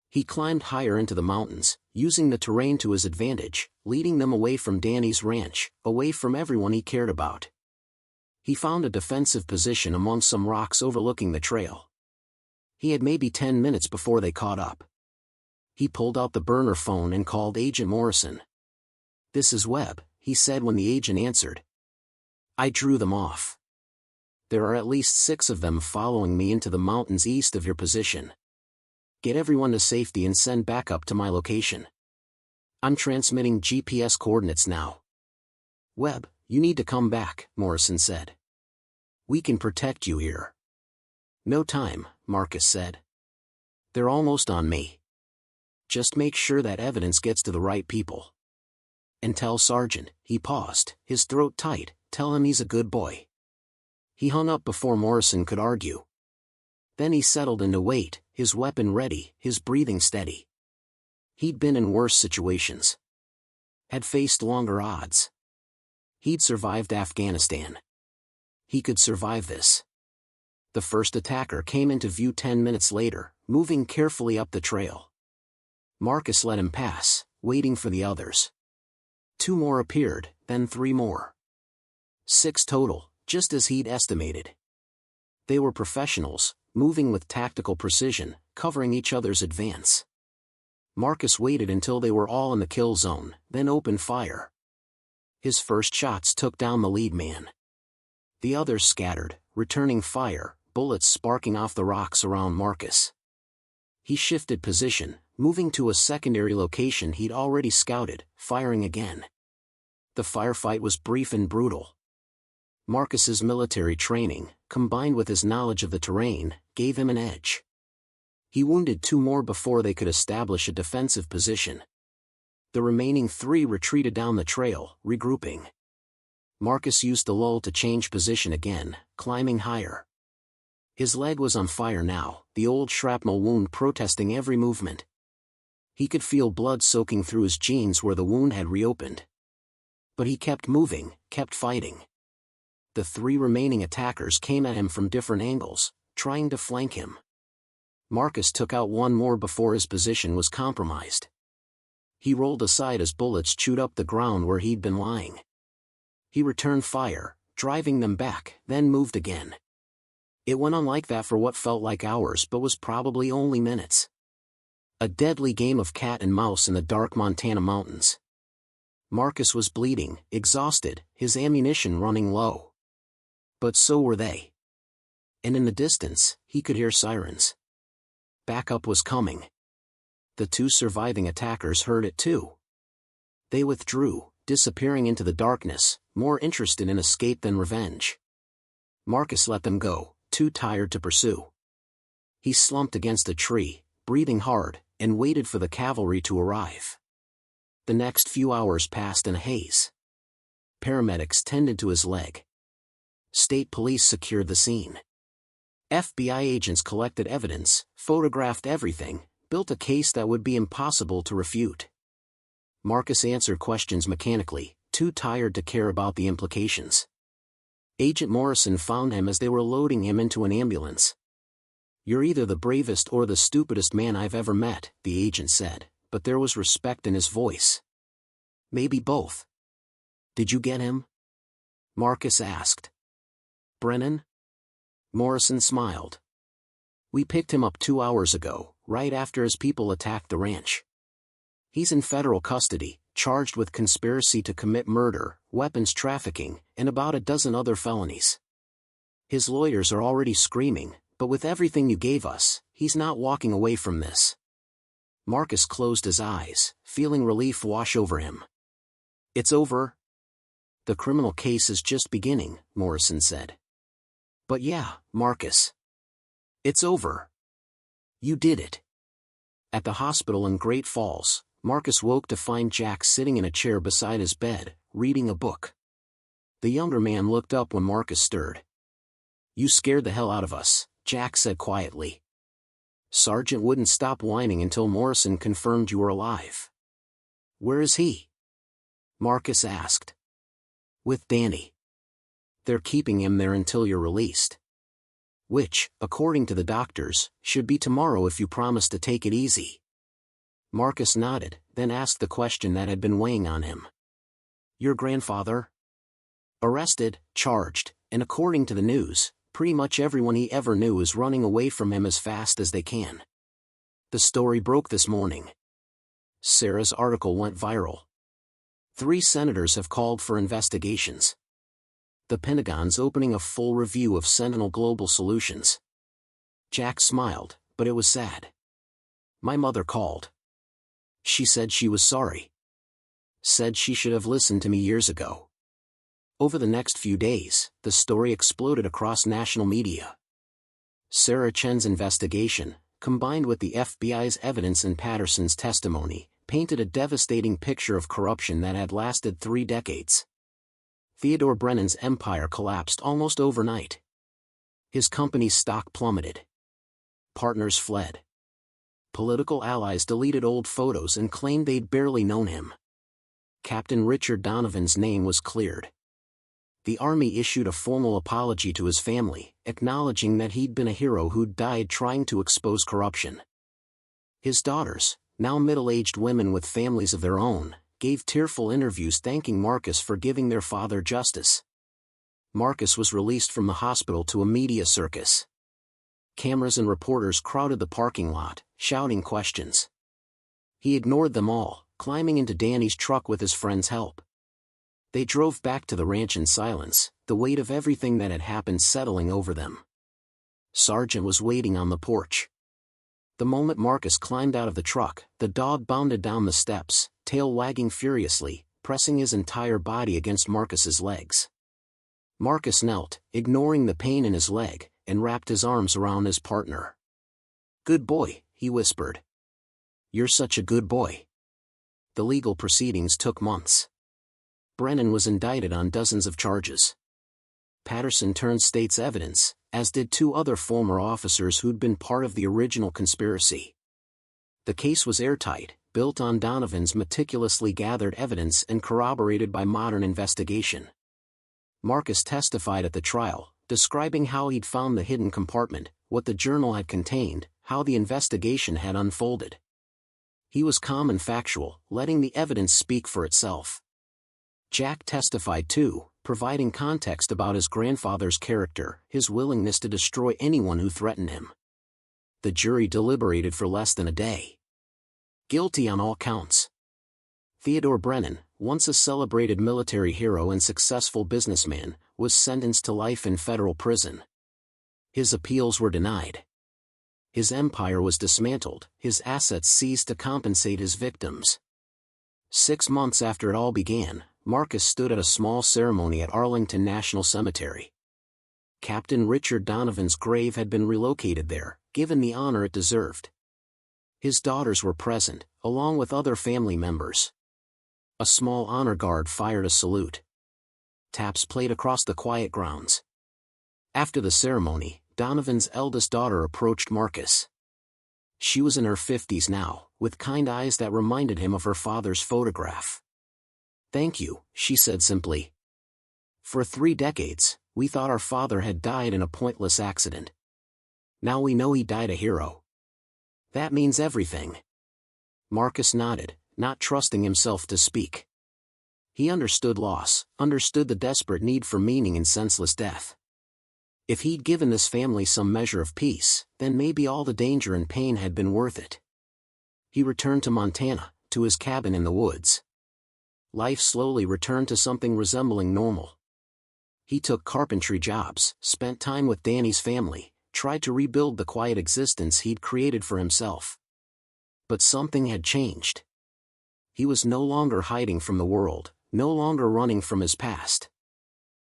He climbed higher into the mountains, using the terrain to his advantage, leading them away from Danny's ranch, away from everyone he cared about. He found a defensive position among some rocks overlooking the trail. He had maybe 10 minutes before they caught up. He pulled out the burner phone and called Agent Morrison. "This is Webb," he said when the agent answered. "I drew them off. There are at least 6 of them following me into the mountains east of your position. Get everyone to safety and send backup to my location. I'm transmitting GPS coordinates now." "Webb, you need to come back," Morrison said. "We can protect you here." "No time," Marcus said. "They're almost on me. Just make sure that evidence gets to the right people. And tell Sergeant," he paused, his throat tight, "tell him he's a good boy." He hung up before Morrison could argue. Then he settled into wait, his weapon ready, his breathing steady. He'd been in worse situations. Had faced longer odds. He'd survived Afghanistan. He could survive this. The first attacker came into view 10 minutes later, moving carefully up the trail. Marcus let him pass, waiting for the others. 2 more appeared, then 3 more. 6 total, just as he'd estimated. They were professionals, moving with tactical precision, covering each other's advance. Marcus waited until they were all in the kill zone, then opened fire. His first shots took down the lead man. The others scattered, returning fire, bullets sparking off the rocks around Marcus. He shifted position, moving to a secondary location he'd already scouted, firing again. The firefight was brief and brutal. Marcus's military training, combined with his knowledge of the terrain, gave him an edge. He wounded 2 more before they could establish a defensive position. The remaining 3 retreated down the trail, regrouping. Marcus used the lull to change position again, climbing higher. His leg was on fire now, the old shrapnel wound protesting every movement. He could feel blood soaking through his jeans where the wound had reopened. But he kept moving, kept fighting. The 3 remaining attackers came at him from different angles, trying to flank him. Marcus took out 1 more before his position was compromised. He rolled aside as bullets chewed up the ground where he'd been lying. He returned fire, driving them back, then moved again. It went on like that for what felt like hours but was probably only minutes. A deadly game of cat and mouse in the dark Montana mountains. Marcus was bleeding, exhausted, his ammunition running low. But so were they. And in the distance, he could hear sirens. Backup was coming. The two surviving attackers heard it too. They withdrew, disappearing into the darkness, more interested in escape than revenge. Marcus let them go, too tired to pursue. He slumped against a tree, breathing hard, and waited for the cavalry to arrive. The next few hours passed in a haze. Paramedics tended to his leg. State police secured the scene. FBI agents collected evidence, photographed everything, built a case that would be impossible to refute. Marcus answered questions mechanically, too tired to care about the implications. Agent Morrison found him as they were loading him into an ambulance. "You're either the bravest or the stupidest man I've ever met," the agent said, but there was respect in his voice. "Maybe both." "Did you get him?" Marcus asked. "Brennan?" Morrison smiled. "We picked him up 2 hours ago, right after his people attacked the ranch. He's in federal custody, charged with conspiracy to commit murder, weapons trafficking, and about a dozen other felonies. His lawyers are already screaming, but with everything you gave us, he's not walking away from this." Marcus closed his eyes, feeling relief wash over him. "It's over?" "The criminal case is just beginning," Morrison said. "But yeah, Marcus. It's over. You did it." At the hospital in Great Falls, Marcus woke to find Jack sitting in a chair beside his bed, reading a book. The younger man looked up when Marcus stirred. "You scared the hell out of us," Jack said quietly. "Sergeant wouldn't stop whining until Morrison confirmed you were alive." "Where is he?" Marcus asked. "With Danny. They're keeping him there until you're released. Which, according to the doctors, should be tomorrow if you promise to take it easy." Marcus nodded, then asked the question that had been weighing on him. "Your grandfather?" "Arrested, charged, and according to the news, pretty much everyone he ever knew is running away from him as fast as they can. The story broke this morning. Sarah's article went viral. 3 senators have called for investigations. The Pentagon's opening a full review of Sentinel Global Solutions." Jack smiled, but it was sad. "My mother called. She said she was sorry. Said she should have listened to me years ago." Over the next few days, the story exploded across national media. Sarah Chen's investigation, combined with the FBI's evidence and Patterson's testimony, painted a devastating picture of corruption that had lasted 3 decades. Theodore Brennan's empire collapsed almost overnight. His company's stock plummeted. Partners fled. Political allies deleted old photos and claimed they'd barely known him. Captain Richard Donovan's name was cleared. The Army issued a formal apology to his family, acknowledging that he'd been a hero who'd died trying to expose corruption. His daughters, now middle-aged women with families of their own, gave tearful interviews thanking Marcus for giving their father justice. Marcus was released from the hospital to a media circus. Cameras and reporters crowded the parking lot, shouting questions. He ignored them all, climbing into Danny's truck with his friend's help. They drove back to the ranch in silence, the weight of everything that had happened settling over them. Sergeant was waiting on the porch. The moment Marcus climbed out of the truck, the dog bounded down the steps, tail wagging furiously, pressing his entire body against Marcus's legs. Marcus knelt, ignoring the pain in his leg, and wrapped his arms around his partner. "Good boy," he whispered. "You're such a good boy." The legal proceedings took months. Brennan was indicted on dozens of charges. Patterson turned state's evidence, as did 2 other former officers who'd been part of the original conspiracy. The case was airtight, built on Donovan's meticulously gathered evidence and corroborated by modern investigation. Marcus testified at the trial, describing how he'd found the hidden compartment, what the journal had contained, how the investigation had unfolded. He was calm and factual, letting the evidence speak for itself. Jack testified too, providing context about his grandfather's character, his willingness to destroy anyone who threatened him. The jury deliberated for less than a day. Guilty on all counts. Theodore Brennan, once a celebrated military hero and successful businessman, was sentenced to life in federal prison. His appeals were denied. His empire was dismantled, his assets seized to compensate his victims. 6 months after it all began, Marcus stood at a small ceremony at Arlington National Cemetery. Captain Richard Donovan's grave had been relocated there, given the honor it deserved. His daughters were present, along with other family members. A small honor guard fired a salute. Taps played across the quiet grounds. After the ceremony, Donovan's eldest daughter approached Marcus. She was in her 50s now, with kind eyes that reminded him of her father's photograph. "Thank you," she said simply. "For 3 decades, we thought our father had died in a pointless accident. Now we know he died a hero. That means everything." Marcus nodded, not trusting himself to speak. He understood loss, understood the desperate need for meaning in senseless death. If he'd given this family some measure of peace, then maybe all the danger and pain had been worth it. He returned to Montana, to his cabin in the woods. Life slowly returned to something resembling normal. He took carpentry jobs, spent time with Danny's family, tried to rebuild the quiet existence he'd created for himself. But something had changed. He was no longer hiding from the world, no longer running from his past.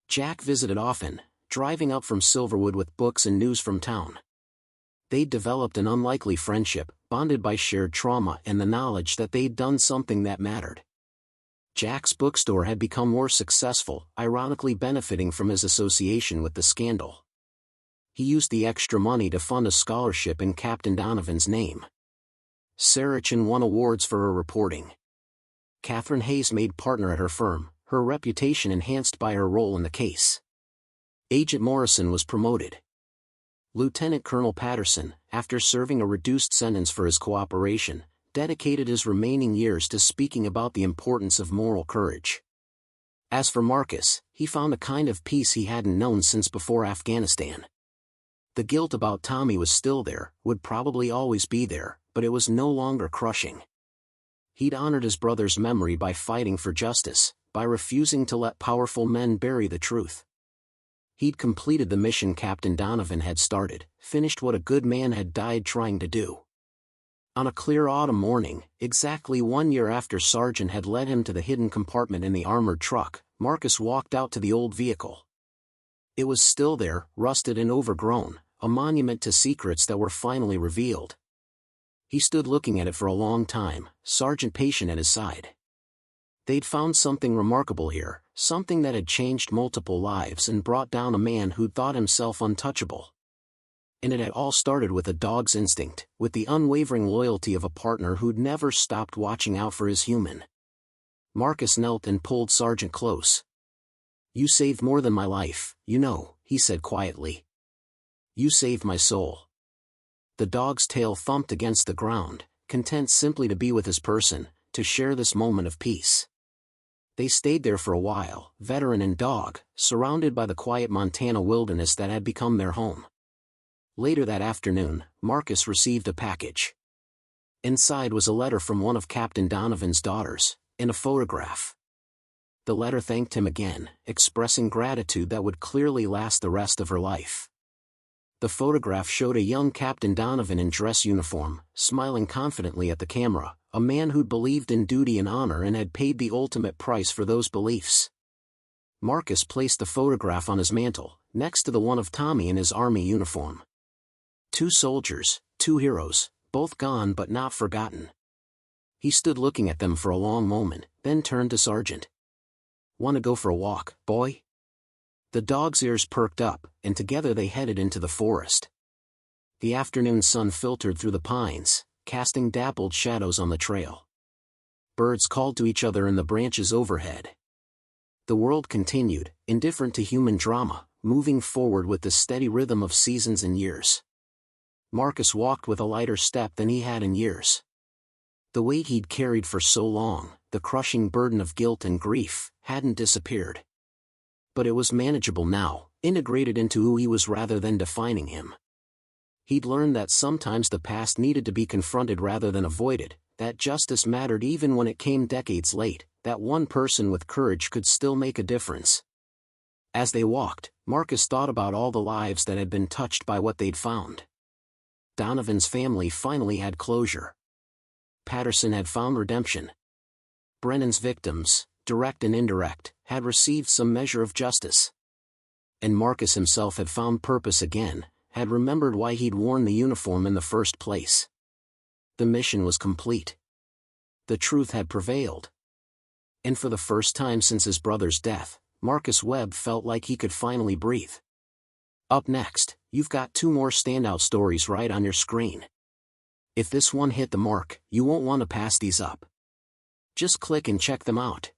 Jack visited often, driving up from Silverwood with books and news from town. They'd developed an unlikely friendship, bonded by shared trauma and the knowledge that they'd done something that mattered. Jack's bookstore had become more successful, ironically benefiting from his association with the scandal. He used the extra money to fund a scholarship in Captain Donovan's name. Sarachan won awards for her reporting. Catherine Hayes made partner at her firm, her reputation enhanced by her role in the case. Agent Morrison was promoted. Lieutenant Colonel Patterson, after serving a reduced sentence for his cooperation, dedicated his remaining years to speaking about the importance of moral courage. As for Marcus, he found a kind of peace he hadn't known since before Afghanistan. The guilt about Tommy was still there, would probably always be there, but it was no longer crushing. He'd honored his brother's memory by fighting for justice, by refusing to let powerful men bury the truth. He'd completed the mission Captain Donovan had started, finished what a good man had died trying to do. On a clear autumn morning, exactly 1 year after Sargent had led him to the hidden compartment in the armored truck, Marcus walked out to the old vehicle. It was still there, rusted and overgrown, a monument to secrets that were finally revealed. He stood looking at it for a long time, Sargent patient at his side. They'd found something remarkable here, something that had changed multiple lives and brought down a man who'd thought himself untouchable. And it had all started with a dog's instinct, with the unwavering loyalty of a partner who'd never stopped watching out for his human. Marcus knelt and pulled Sargent close. "You saved more than my life, you know," he said quietly. "You saved my soul." The dog's tail thumped against the ground, content simply to be with his person, to share this moment of peace. They stayed there for a while, veteran and dog, surrounded by the quiet Montana wilderness that had become their home. Later that afternoon, Marcus received a package. Inside was a letter from one of Captain Donovan's daughters, and a photograph. The letter thanked him again, expressing gratitude that would clearly last the rest of her life. The photograph showed a young Captain Donovan in dress uniform, smiling confidently at the camera, a man who'd believed in duty and honor and had paid the ultimate price for those beliefs. Marcus placed the photograph on his mantle, next to the one of Tommy in his army uniform. 2 soldiers, 2 heroes, both gone but not forgotten. He stood looking at them for a long moment, then turned to Sargent. "Want to go for a walk, boy?" The dog's ears perked up, and together they headed into the forest. The afternoon sun filtered through the pines, casting dappled shadows on the trail. Birds called to each other in the branches overhead. The world continued, indifferent to human drama, moving forward with the steady rhythm of seasons and years. Marcus walked with a lighter step than he had in years. The weight he'd carried for so long, the crushing burden of guilt and grief, hadn't disappeared. But it was manageable now, integrated into who he was rather than defining him. He'd learned that sometimes the past needed to be confronted rather than avoided, that justice mattered even when it came decades late, that one person with courage could still make a difference. As they walked, Marcus thought about all the lives that had been touched by what they'd found. Donovan's family finally had closure. Patterson had found redemption. Brennan's victims, direct and indirect, had received some measure of justice. And Marcus himself had found purpose again, had remembered why he'd worn the uniform in the first place. The mission was complete. The truth had prevailed. And for the first time since his brother's death, Marcus Webb felt like he could finally breathe. Up next, you've got 2 more standout stories right on your screen. If this one hit the mark, you won't want to pass these up. Just click and check them out.